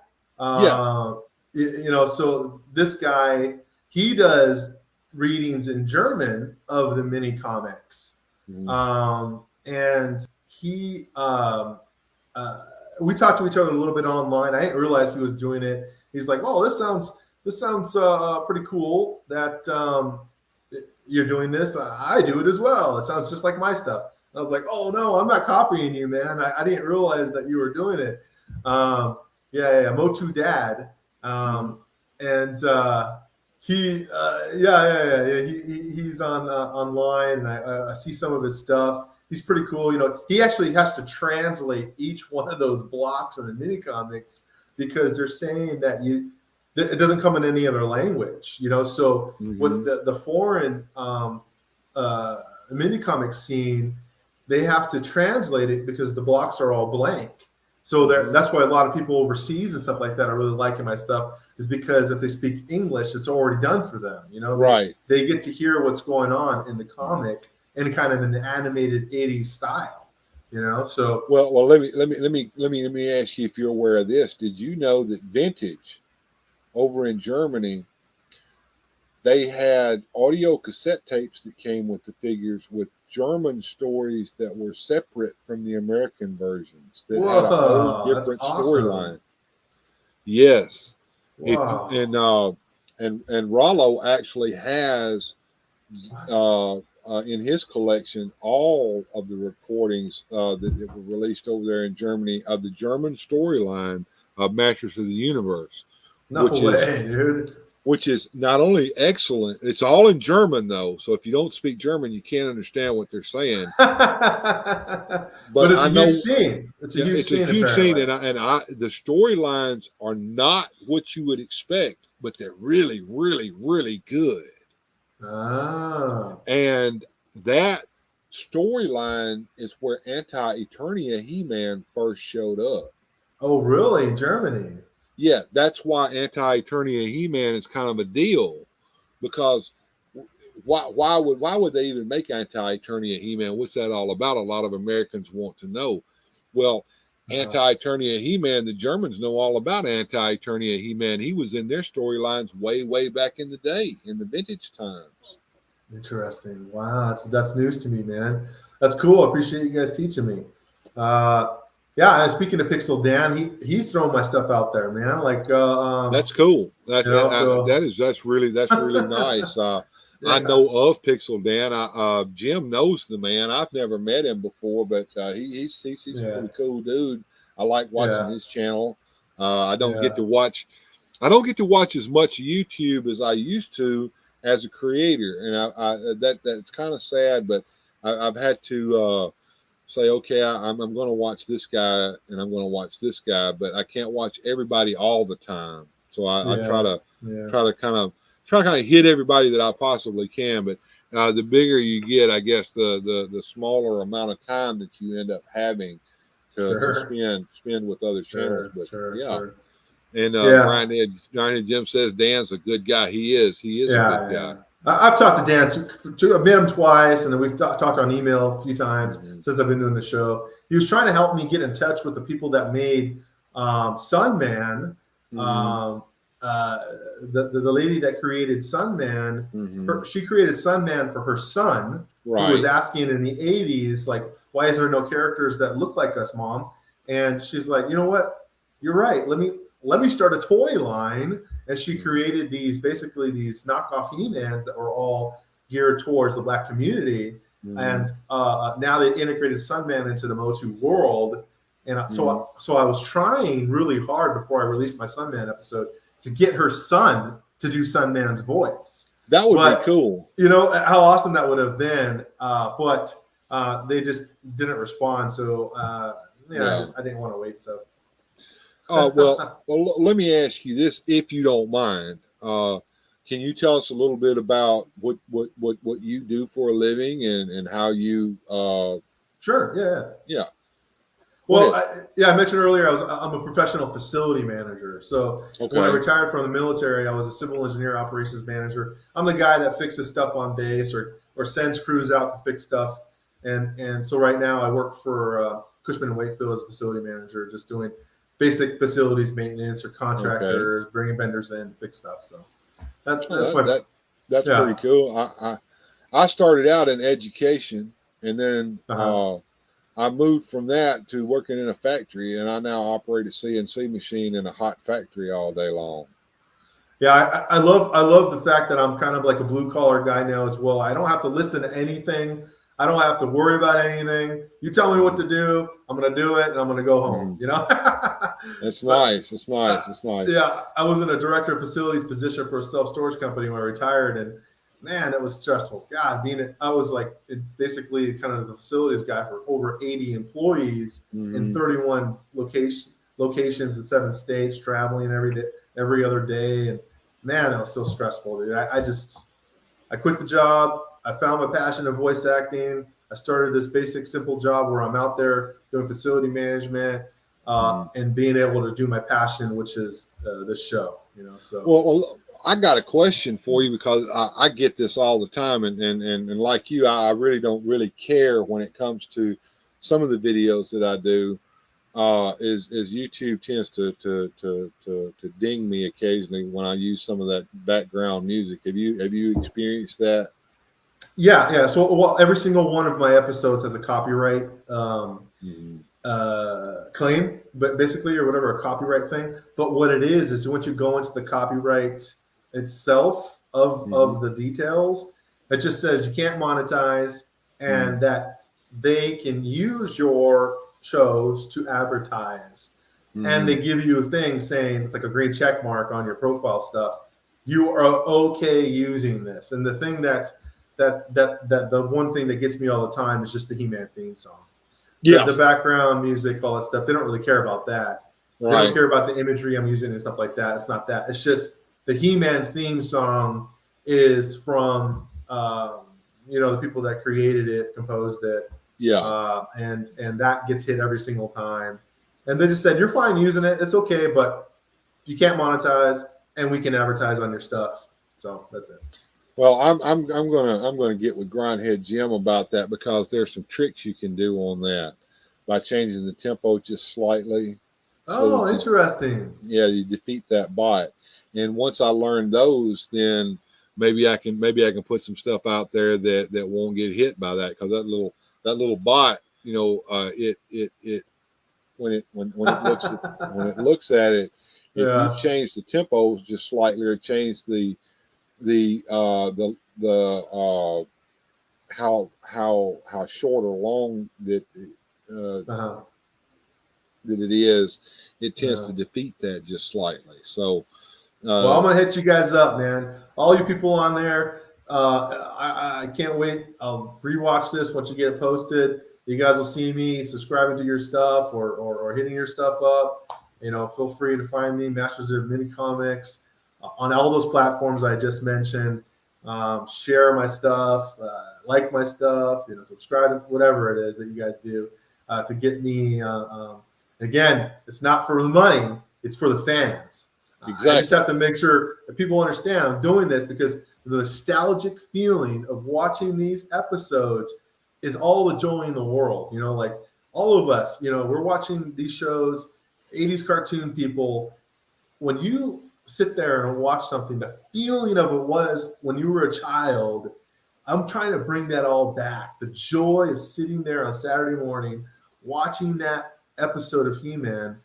So this guy, he does readings in German of the mini comics, and he. We talked to each other a little bit online. I didn't realize he was doing it. He's like, "Oh, this sounds pretty cool that you're doing this. I do it as well. It sounds just like my stuff." And I was like, "Oh no, I'm not copying you, man. I didn't realize that you were doing it." Motu Dad, and he's on online. And I see some of his stuff. He's pretty cool. He actually has to translate each one of those blocks in the mini comics because they're saying that it doesn't come in any other language. So with the foreign mini comic scene, they have to translate it because the blocks are all blank. So that's why a lot of people overseas and stuff like that are really liking my stuff, is because if they speak English, it's already done for them. Right? They get to hear what's going on in the comic. In kind of an animated 80s style, So well, let me ask you if you're aware of this. Did you know that Vintage over in Germany, they had audio cassette tapes that came with the figures with German stories that were separate from the American versions that had a whole different storyline. Yes, and Rollo actually has. In his collection, all of the recordings that were released over there in Germany of the German storyline of Masters of the Universe. Dude. Which is not only excellent, it's all in German, though. So if you don't speak German, you can't understand what they're saying. but it's a huge scene. It's a huge scene, and the storylines are not what you would expect, but they're really, really, really good. And that storyline is where Anti-Eternia He-Man first showed up. Oh, really? In Germany? Yeah, that's why Anti-Eternia He-Man is kind of a deal, because why would they even make Anti-Eternia He-Man? What's that all about? A lot of Americans want to know. Well, Anti-Eternia He-Man, the Germans know all about Anti-Eternia He-Man. He was in their storylines way back in the day, in the vintage times. Interesting. Wow, that's news to me, man. That's cool. I appreciate you guys teaching me. And speaking of Pixel Dan, he's throwing my stuff out there, man. Like that's cool. That's really nice. I know of Pixel Dan. Jim knows the man. I've never met him before, but he's a pretty cool dude. I like watching his channel. I don't get to watch as much YouTube as I used to as a creator, and that's kind of sad. But I've had to say, okay, I'm going to watch this guy and I'm going to watch this guy, but I can't watch everybody all the time. So I try to kind of hit everybody that I possibly can. But the bigger you get, I guess the smaller amount of time that you end up having to spend with other channels. But And Brian and Jim says Dan's a good guy. He is a good guy. I've talked to Dan. I've met him twice, and then we've talked on email a few times since I've been doing the show. He was trying to help me get in touch with the people that made Sunman. The lady that created Sunman, she created Sunman for her son, who was asking in the 80s, like, why is there no characters that look like us, Mom? And she's like, you know what? You're right. Let me start a toy line. And she created these knockoff He-Mans that were all geared towards the Black community. And now they integrated Sunman into the Motu world. And so I was trying really hard before I released my Sunman episode to get her son to do Sunman's voice. That would be cool. You know how awesome that would have been. But they just didn't respond. So I didn't want to wait. So. Well, let me ask you this, if you don't mind. Can you tell us a little bit about what you do for a living and how you Sure. Yeah. Yeah. Well, I mentioned earlier I'm a professional facility manager. So when I retired from the military, I was a civil engineer operations manager. I'm the guy that fixes stuff on base or sends crews out to fix stuff. And so right now I work for Cushman & Wakefield as a facility manager, just doing basic facilities maintenance or contractors, bringing vendors in to fix stuff. So that's pretty cool. I started out in education, and then I moved from that to working in a factory, and I now operate a CNC machine in a hot factory all day long. Yeah, I love the fact that I'm kind of like a blue collar guy now as well. I don't have to listen to anything. I don't have to worry about anything. You tell me what to do, I'm going to do it, and I'm going to go home. You know, It's nice. It's nice. It's nice. Yeah, I was in a director of facilities position for a self storage company when I retired, and man, it was stressful. God, I was like basically kind of the facilities guy for over 80 employees in 31 locations in 7 states, traveling every other day, and man, it was so stressful, dude. I quit the job. I found my passion in voice acting. I started this basic, simple job where I'm out there doing facility management and being able to do my passion, which is this show. You know, so well, I got a question for you, because I get this all the time, and like you, I really don't really care when it comes to some of the videos that I do. Is YouTube tends to ding me occasionally when I use some of that background music. Have you experienced that? Yeah. So, every single one of my episodes has a copyright claim, but basically, or whatever, a copyright thing. But what it is once you go into the copyright itself of the details, it just says you can't monetize, and that they can use your shows to advertise, and they give you a thing saying it's like a green check mark on your profile stuff. You are okay using this, and the thing that the one thing that gets me all the time is just the He-Man theme song. Yeah, the background music, all that stuff. They don't really care about that. Right. They don't care about the imagery I'm using and stuff like that. It's not that. It's just the He-Man theme song is from the people that created it, composed it. Yeah. And that gets hit every single time. And they just said, you're fine using it. It's okay, but you can't monetize, and we can advertise on your stuff. So that's it. Well, I'm gonna get with Grindhead Jim about that, because there's some tricks you can do on that by changing the tempo just slightly. Oh, interesting. You defeat that bot. And once I learn those, then maybe I can put some stuff out there that won't get hit by that, because that little bot, when it looks at it, if you've changed the tempos just slightly, or changed the how short or long that it is, it tends to defeat that just slightly. So well, I'm gonna hit you guys up, man. All you people on there, I can't wait. I'll rewatch this once you get it posted. You guys will see me subscribing to your stuff or hitting your stuff up. Feel free to find me, Masters of Mini Comics, on all those platforms I just mentioned. Share my stuff, like my stuff, subscribe to whatever it is that you guys do to get me. Again, it's not for the money, it's for the fans. Exactly. I just have to make sure that people understand I'm doing this because the nostalgic feeling of watching these episodes is all the joy in the world. Like all of us, we're watching these shows, 80s cartoon people. When you sit there and watch something, the feeling of it was when you were a child. I'm trying to bring that all back. The joy of sitting there on Saturday morning, watching that episode of He-Man.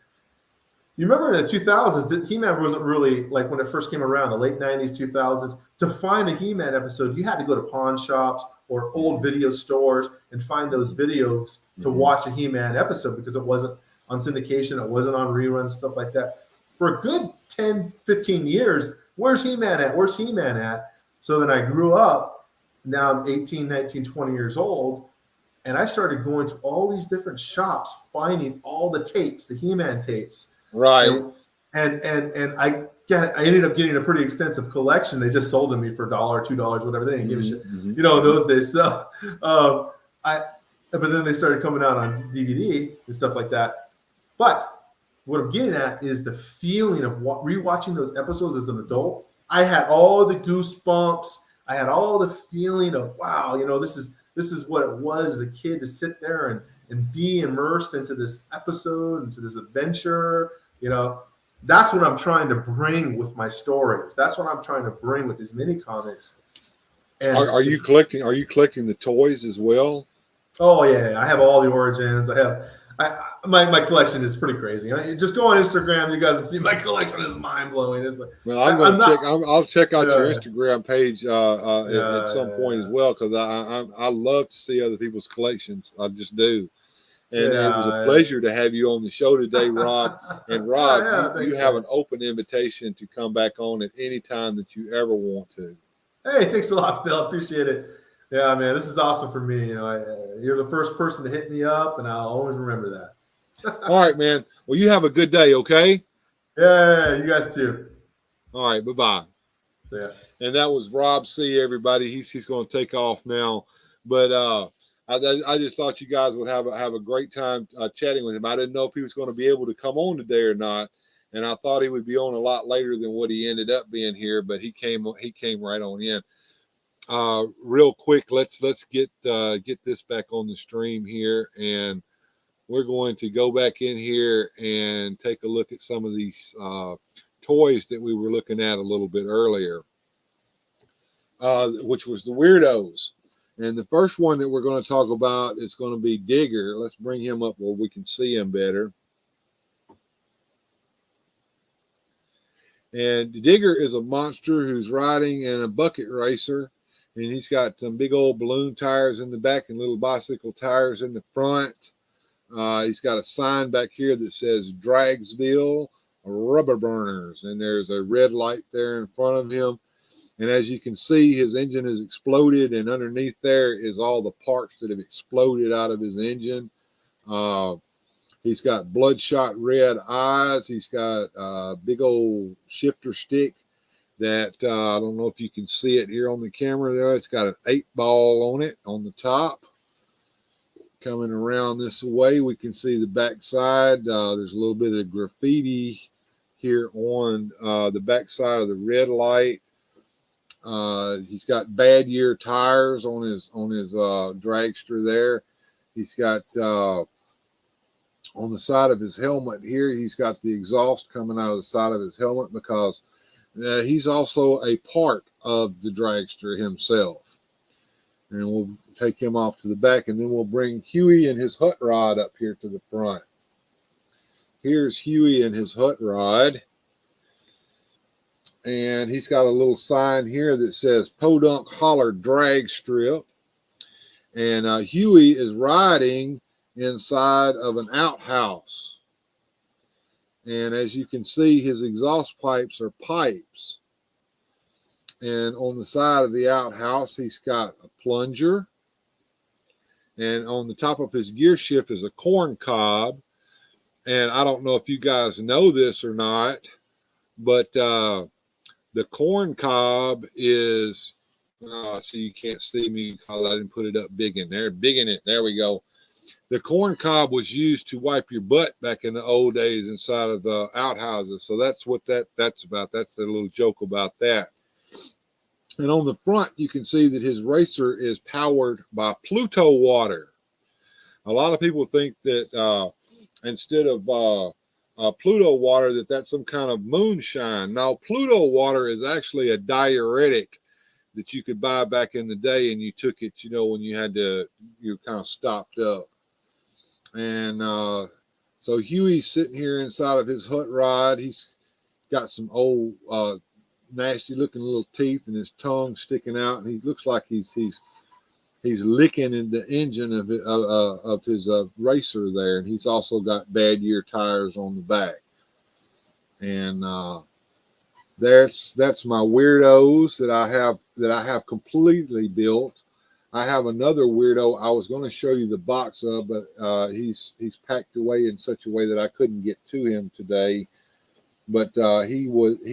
You remember in the 2000s, that He-Man wasn't really, like when it first came around, the late 90s, 2000s, to find a He-Man episode, you had to go to pawn shops or old video stores and find those videos to watch a He-Man episode, because it wasn't on syndication, it wasn't on reruns, stuff like that. For a good 10, 15 years, where's He-Man at? Where's He-Man at? So then I grew up. Now I'm 18, 19, 20 years old. And I started going to all these different shops, finding all the tapes, the He-Man tapes. Right. And I ended up getting a pretty extensive collection. They just sold them to me for $1, $2, whatever. They didn't give a shit, in those days. So but then they started coming out on DVD and stuff like that. But what I'm getting at is the feeling of rewatching those episodes as an adult. I had all the goosebumps. I had all the feeling of, wow, this is what it was as a kid to sit there and be immersed into this episode, into this adventure. That's what I'm trying to bring with my stories. That's what I'm trying to bring with these mini comics. And are you collecting the toys as well? Oh yeah, I have all the origins. My collection is pretty crazy. Just go on Instagram, you guys will see my collection is mind blowing. It's like, well, I'll check out your Instagram page at some point as well, because I love to see other people's collections. I just do. And it was a pleasure to have you on the show today, Rob. And Rob, you have an open invitation to come back on at any time that you ever want to. Hey, thanks a lot, Bill. Appreciate it. Yeah, man, this is awesome for me. You're the first person to hit me up, and I'll always remember that. All right, man. Well, you have a good day, okay? Yeah, you guys too. All right, bye-bye. See ya. And that was Rob C., everybody. He's going to take off now. But I just thought you guys would have a great time chatting with him. I didn't know if he was going to be able to come on today or not. And I thought he would be on a lot later than what he ended up being here, but he came right on in. Real quick, let's get this back on the stream here, and we're going to go back in here and take a look at some of these toys that we were looking at a little bit earlier, which was the weirdos. And the first one that we're going to talk about is going to be Digger. Let's bring him up where we can see him better. And Digger is a monster who's riding in a bucket racer, and he's got some big old balloon tires in the back and little bicycle tires in the front. He's got a sign back here that says Dragsville Rubber Burners, and there's a red light there in front of him. And as you can see, his engine has exploded, and underneath there is all the parts that have exploded out of his engine. He's got bloodshot red eyes. He's got a big old shifter stick that I don't know if you can see it here on the camera there. It's got an 8-ball on it on the top. Coming around this way, we can see the back side. There's a little bit of graffiti here on the back side of the red light. He's got bad year tires on his dragster there. He's got on the side of his helmet here, he's got the exhaust coming out of the side of his helmet because he's also a part of the dragster himself. And we'll take him off to the back, and then we'll bring Huey and his hot rod up here to the front. Here's Huey and his hot rod. And he's got a little sign here that says Podunk Holler Drag Strip. And Huey is riding inside of an outhouse. And as you can see, his exhaust pipes are pipes. And on the side of the outhouse, he's got a plunger. And on the top of his gear shift is a corn cob. And I don't know if you guys know this or not, but the corn cob is, so you can't see me because I didn't put it up big in there. Big in it. There we go. The corn cob was used to wipe your butt back in the old days inside of the outhouses. So that's what that's about. That's the little joke about that. And on the front, you can see that his racer is powered by Pluto water. A lot of people think that instead of Pluto water, that's some kind of moonshine. Now, Pluto water is actually a diuretic that you could buy back in the day, and you took it, when you were kind of stopped up. And so Huey's sitting here inside of his hot rod. He's got some old nasty looking little teeth and his tongue sticking out, and he looks like he's licking in the engine of his racer there. And he's also got bad year tires on the back. And that's my weirdos that I have completely built. I have another weirdo I was going to show you the box of, but he's packed away in such a way that I couldn't get to him today. But he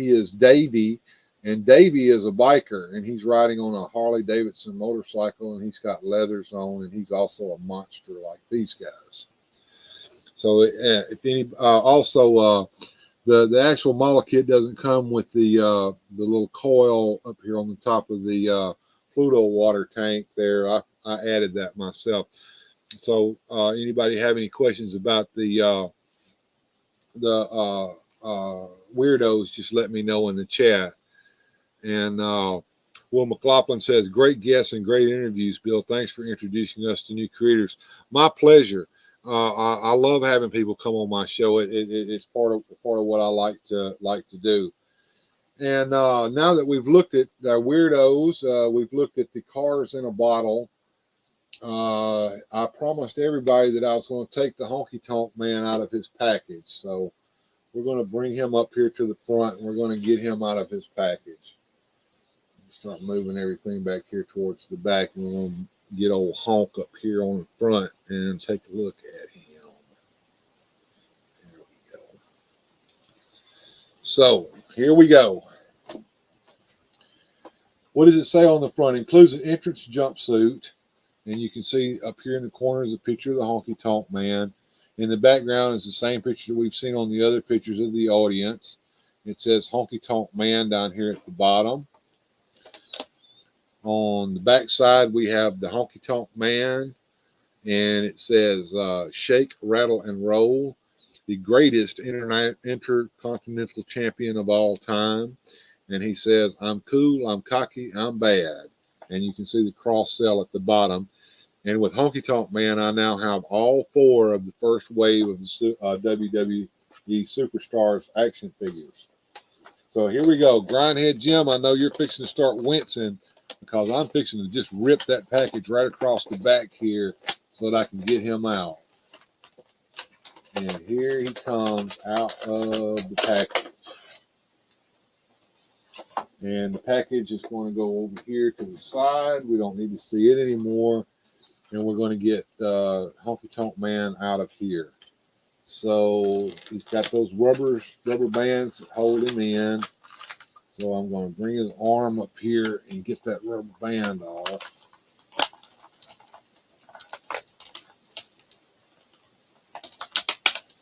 is Davy, And Davey is a biker, and he's riding on a Harley Davidson motorcycle, and he's got leathers on, and he's also a monster like these guys. So if any, also the actual model kit doesn't come with the little coil up here on the top of the Pluto water tank there. I added that myself. So anybody have any questions about the weirdos, just let me know in the chat. And Will McLaughlin says, great guests and great interviews, Bill. Thanks for introducing us to new creators. My pleasure. I love having people come on my show. It's part of what I like to do. And now that we've looked at the weirdos, we've looked at the cars in a bottle. I promised everybody that I was going to take the honky tonk man out of his package. So we're going to bring him up here to the front, and we're going to get him out of his package. Start moving everything back here towards the back, and we're going to get old Honk up here on the front and take a look at him. There we go. So here we go. What does it say on the front? Includes an entrance jumpsuit, and you can see up here in the corner is a picture of the honky tonk man. In the background is the same picture that we've seen on the other pictures of the audience. It says honky tonk man down here at the bottom. On the back side, we have the honky tonk man, and it says shake, rattle, and roll, the greatest intercontinental champion of all time. And he says, I'm cool, I'm cocky, I'm bad. And you can see the cross cell at the bottom. And with Honky Tonk Man, I now have all 4 of the first wave of the WWE Superstars action figures. So here we go. Grindhead Jim, I know you're fixing to start wincing, because I'm fixing to just rip that package right across the back here so that I can get him out. And here he comes out of the package. And the package is going to go over here to the side. We don't need to see it anymore. And we're going to get Honky Tonk Man out of here. So he's got those rubber bands that hold him in. So I'm going to bring his arm up here and get that rubber band off.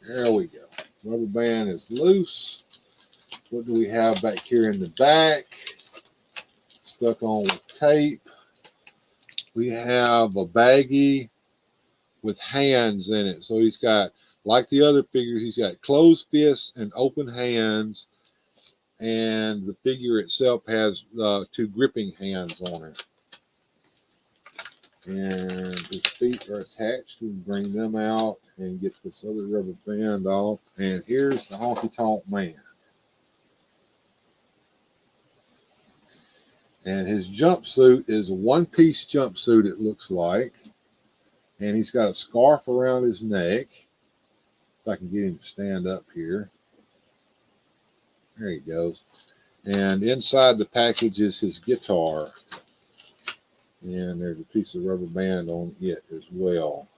There we go. Rubber band is loose. What do we have back here in the back? Stuck on with tape. We have a baggie with hands in it. So he's got, like the other figures, he's got closed fists and open hands. And the figure itself has 2 gripping hands on it. And his feet are attached. We bring them out and get this other rubber band off. And here's the Honky Tonk Man. And his jumpsuit is a one-piece jumpsuit, it looks like. And he's got a scarf around his neck. If I can get him to stand up here. There he goes. And inside the package is his guitar. And there's a piece of rubber band on it as well.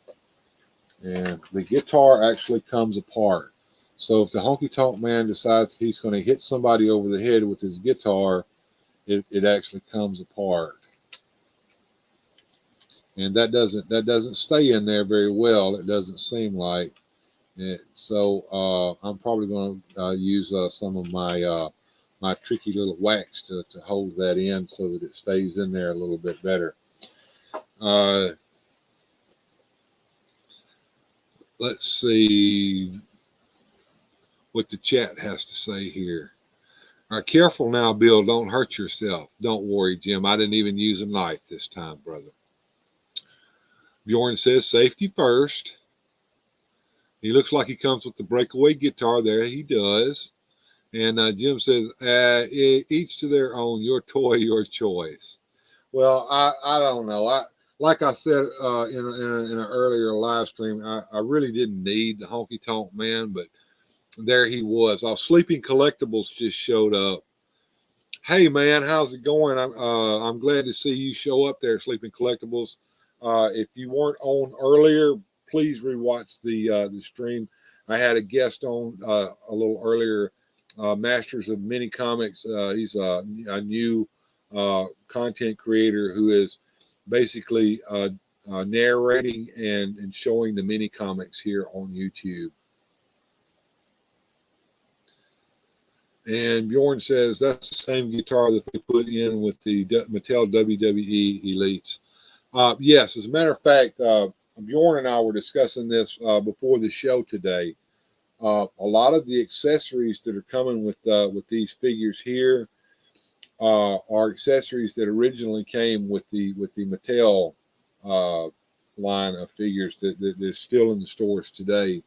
And the guitar actually comes apart. So if the Honky Tonk Man decides he's going to hit somebody over the head with his guitar, it actually comes apart. And that doesn't stay in there very well. It doesn't seem like it. So I'm probably going to use some of my my tricky little wax to hold that in so that it stays in there a little bit better. Let's see what the chat has to say here. All right, careful now, Bill. Don't hurt yourself. Don't worry, Jim. I didn't even use a knife this time, brother. Bjorn says safety first. He looks like he comes with the breakaway guitar there. He does. And Jim says, each to their own, your toy, your choice. Well, I don't know. Like I said in an earlier live stream, I really didn't need the Honky Tonk Man, but there he was. Sleeping Collectibles just showed up. Hey, man, how's it going? I'm glad to see you show up there, Sleeping Collectibles. If you weren't on earlier, please rewatch the stream. I had a guest on a little earlier Masters of Mini Comics. He's a new content creator who is basically narrating and showing the mini comics here on YouTube. And Bjorn says that's the same guitar that they put in with the Mattel WWE Elites. Yes, as a matter of fact, Bjorn and I were discussing this before the show today. A lot of the accessories that are coming with these figures here are accessories that originally came with the Mattel line of figures that are still in the stores today.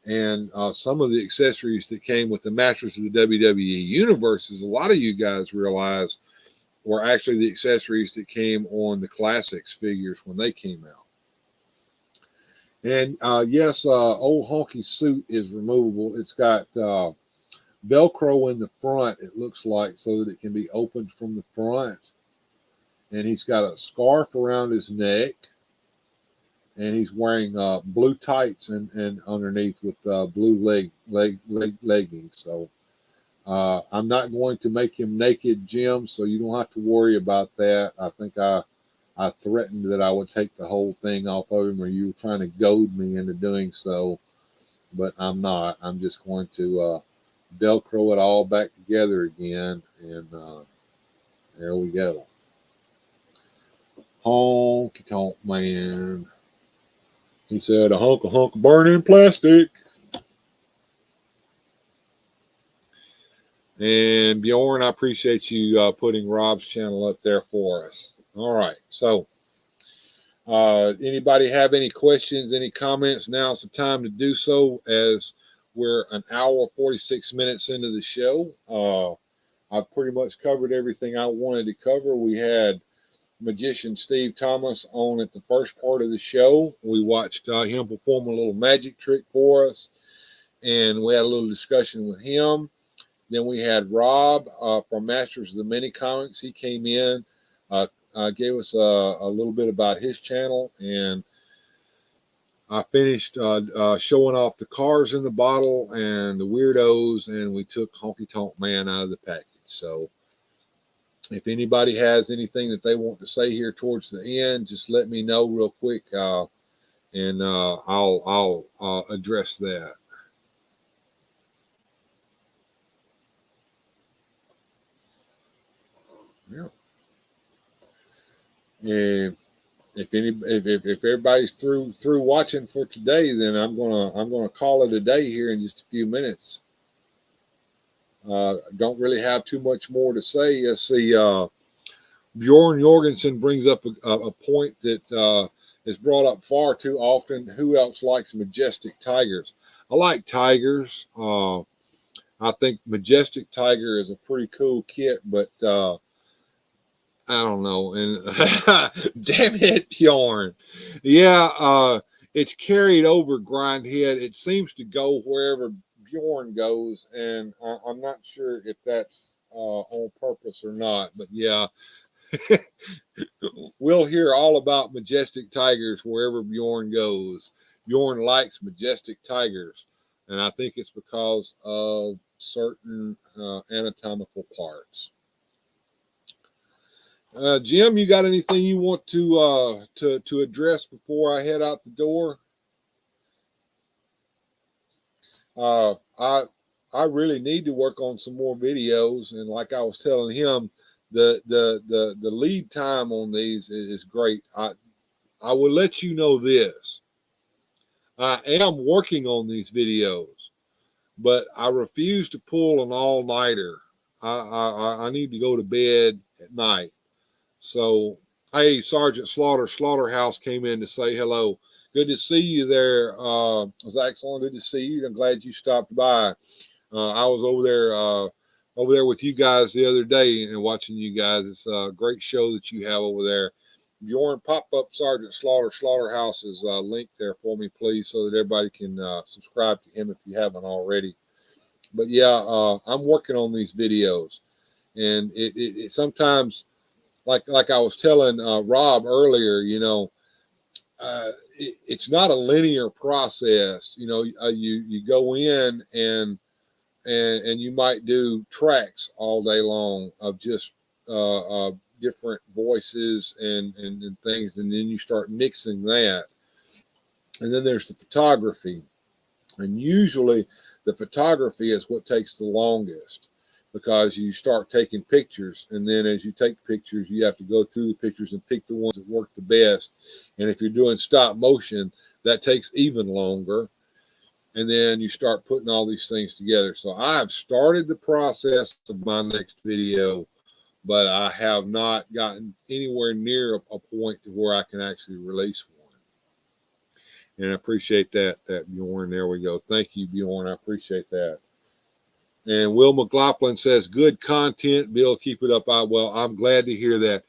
And some of the accessories that came with the Masters of the WWE Universe, as a lot of you guys realize, were actually the accessories that came on the Classics figures when they came out. And yes, old honky suit is removable. It's got Velcro in the front, it looks like, so that it can be opened from the front. And he's got a scarf around his neck. And he's wearing blue tights and underneath with blue leggings. So I'm not going to make him naked, Jim, so you don't have to worry about that. I think I threatened that I would take the whole thing off of him, or you were trying to goad me into doing so, but I'm not. I'm just going to Velcro it all back together again, and there we go. Honky tonk man. He said, a hunk of burning plastic. And Bjorn, I appreciate you putting Rob's channel up there for us. All right. So anybody have any questions, any comments? Now's the time to do so, as we're an hour, 46 minutes into the show. I've pretty much covered everything I wanted to cover. We had magician Steve Thomas on at the first part of the show. We watched him perform a little magic trick for us, and we had a little discussion with him. Then we had Rob from Masters of the Mini Comics. He came in, gave us a little bit about his channel, and I finished showing off the cars in the bottle and the weirdos, and we took Honky Tonk Man out of the package. So if anybody has anything that they want to say here towards the end, just let me know real quick, and I'll address that. Yeah. And if everybody's through watching for today, then I'm gonna call it a day here in just a few minutes. Don't really have too much more to say. Let's see. Bjorn Jorgensen brings up a point that is brought up far too often. Who else likes Majestic Tigers? I like Tigers. I think Majestic Tiger is a pretty cool kit, but I don't know. And damn it, Bjorn. Yeah, it's carried over Grindhead. It seems to go wherever Bjorn goes, and I'm not sure if that's on purpose or not. But yeah, we'll hear all about Majestic Tigers wherever Bjorn goes. Bjorn likes Majestic Tigers, and I think it's because of certain anatomical parts. Jim, you got anything you want to address before I head out the door? I really need to work on some more videos, and like I was telling him, the lead time on these is great. I will let you know this. I am working on these videos, but I refuse to pull an all-nighter. I need to go to bed at night. So, hey, Sergeant Slaughterhouse came in to say hello. Good to see you there, Zach. Good to see you. I'm glad you stopped by. I was over there with you guys the other day and watching you guys. It's a great show that you have over there. Bjorn, pop up Sergeant Slaughterhouse's link there for me, please, so that everybody can subscribe to him if you haven't already. But yeah, I'm working on these videos, and it sometimes, like I was telling Rob earlier, you know, it's not a linear process. You know, you go in and and you might do tracks all day long of just different voices and things, and then you start mixing that. And then there's the photography, and usually the photography is what takes the longest, because you start taking pictures, and then as you take pictures, you have to go through the pictures and pick the ones that work the best. And if you're doing stop motion, that takes even longer. And then you start putting all these things together. So I have started the process of my next video, but I have not gotten anywhere near a point to where I can actually release one. And I appreciate that, Bjorn. There we go. Thank you, Bjorn. I appreciate that. And Will McLaughlin says, good content, Bill. Keep it up. I'm glad to hear that.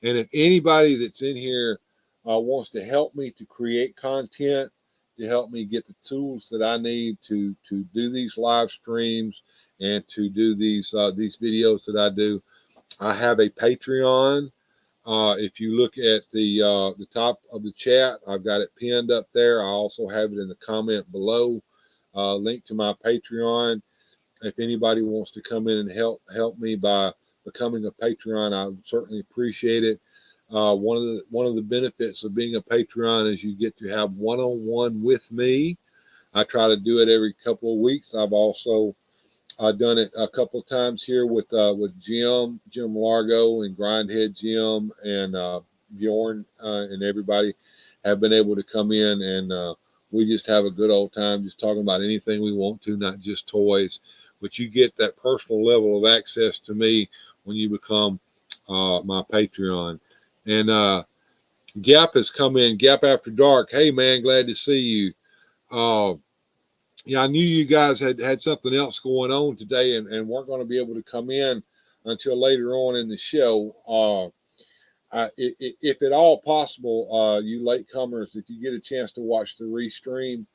And if anybody that's in here wants to help me to create content, to help me get the tools that I need to do these live streams and to do these videos that I do, I have a Patreon. If you look at the top of the chat, I've got it pinned up there. I also have it in the comment below. Link to my Patreon. If anybody wants to come in and help me by becoming a Patreon, I would certainly appreciate it. One of the benefits of being a Patreon is you get to have one-on-one with me. I try to do it every couple of weeks. I've also done it a couple of times here with Jim Largo and Grindhead Jim and Bjorn and everybody have been able to come in, and we just have a good old time just talking about anything we want to, not just toys. But you get that personal level of access to me when you become my Patreon. And Gap has come in, Gap After Dark. Hey, man, glad to see you. Yeah, I knew you guys had something else going on today and weren't going to be able to come in until later on in the show. If at all possible, you latecomers, if you get a chance to watch the restream,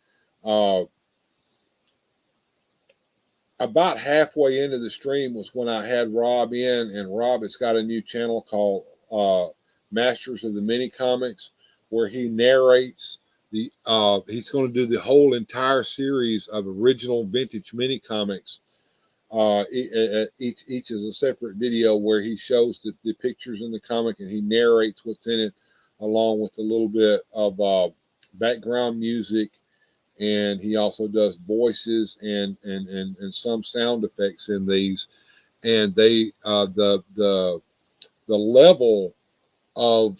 about halfway into the stream was when I had Rob in, and Rob has got a new channel called Masters of the Mini Comics, where he narrates he's going to do the whole entire series of original vintage mini comics. Each is a separate video where he shows the pictures in the comic and he narrates what's in it, along with a little bit of background music. And he also does voices and some sound effects in these. And they the level of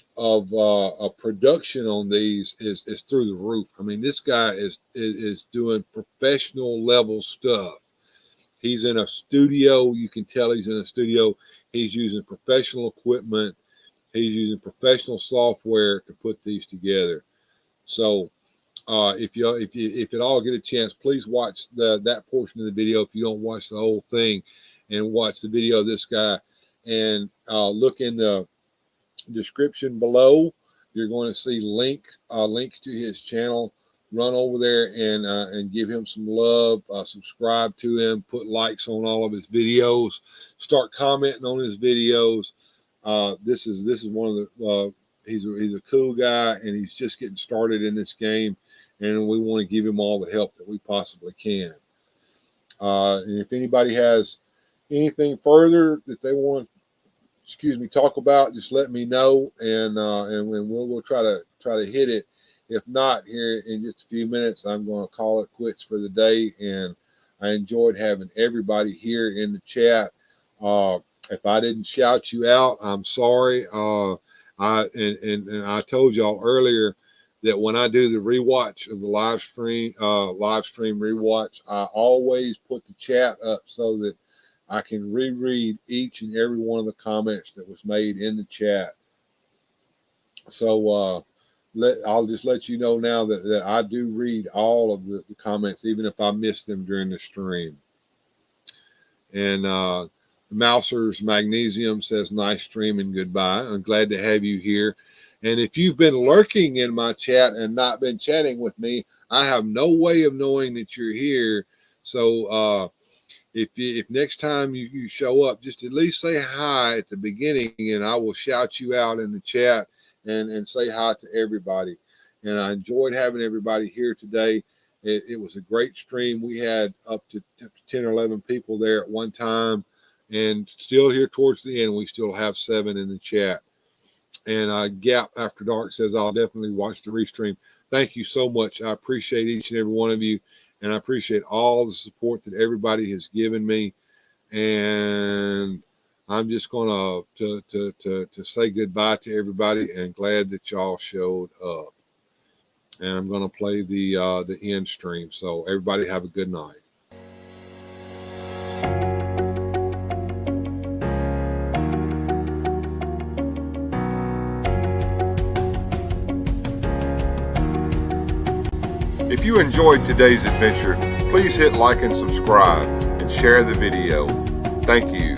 production on these is through the roof. I mean, this guy is doing professional level stuff. He's in a studio. You can tell he's in a studio. He's using professional equipment. He's using professional software to put these together. So if at all get a chance, please watch that portion of the video. If you don't watch the whole thing, and watch the video of this guy, and look in the description below, you're going to see links to his channel. Run over there and give him some love. Subscribe to him. Put likes on all of his videos. Start commenting on his videos. This is one of the he's a cool guy, and he's just getting started in this game, and we want to give him all the help that we possibly can. And if anybody has anything further that they want to talk about, just let me know, and we'll try to hit it. If not, here in just a few minutes, I'm going to call it quits for the day. And I enjoyed having everybody here in the chat. If I didn't shout you out, I'm sorry. I told y'all earlier that when I do the rewatch of the live stream rewatch, I always put the chat up so that I can reread each and every one of the comments that was made in the chat. So I'll just let you know now that I do read all of the comments, even if I miss them during the stream. And Mouser's Magnesium says, nice stream and goodbye. I'm glad to have you here. And if you've been lurking in my chat and not been chatting with me, I have no way of knowing that you're here. So if next time you show up, just at least say hi at the beginning, and I will shout you out in the chat and say hi to everybody. And I enjoyed having everybody here today. It was a great stream. We had up to 10 or 11 people there at one time, and still here towards the end, we still have 7 in the chat. And Gap After Dark says, I'll definitely watch the restream. Thank you so much. I appreciate each and every one of you, and I appreciate all the support that everybody has given me. And I'm just going to say goodbye to everybody, and glad that y'all showed up. And I'm going to play the end stream. So everybody have a good night. If you enjoyed today's adventure, please hit like and subscribe and share the video. Thank you.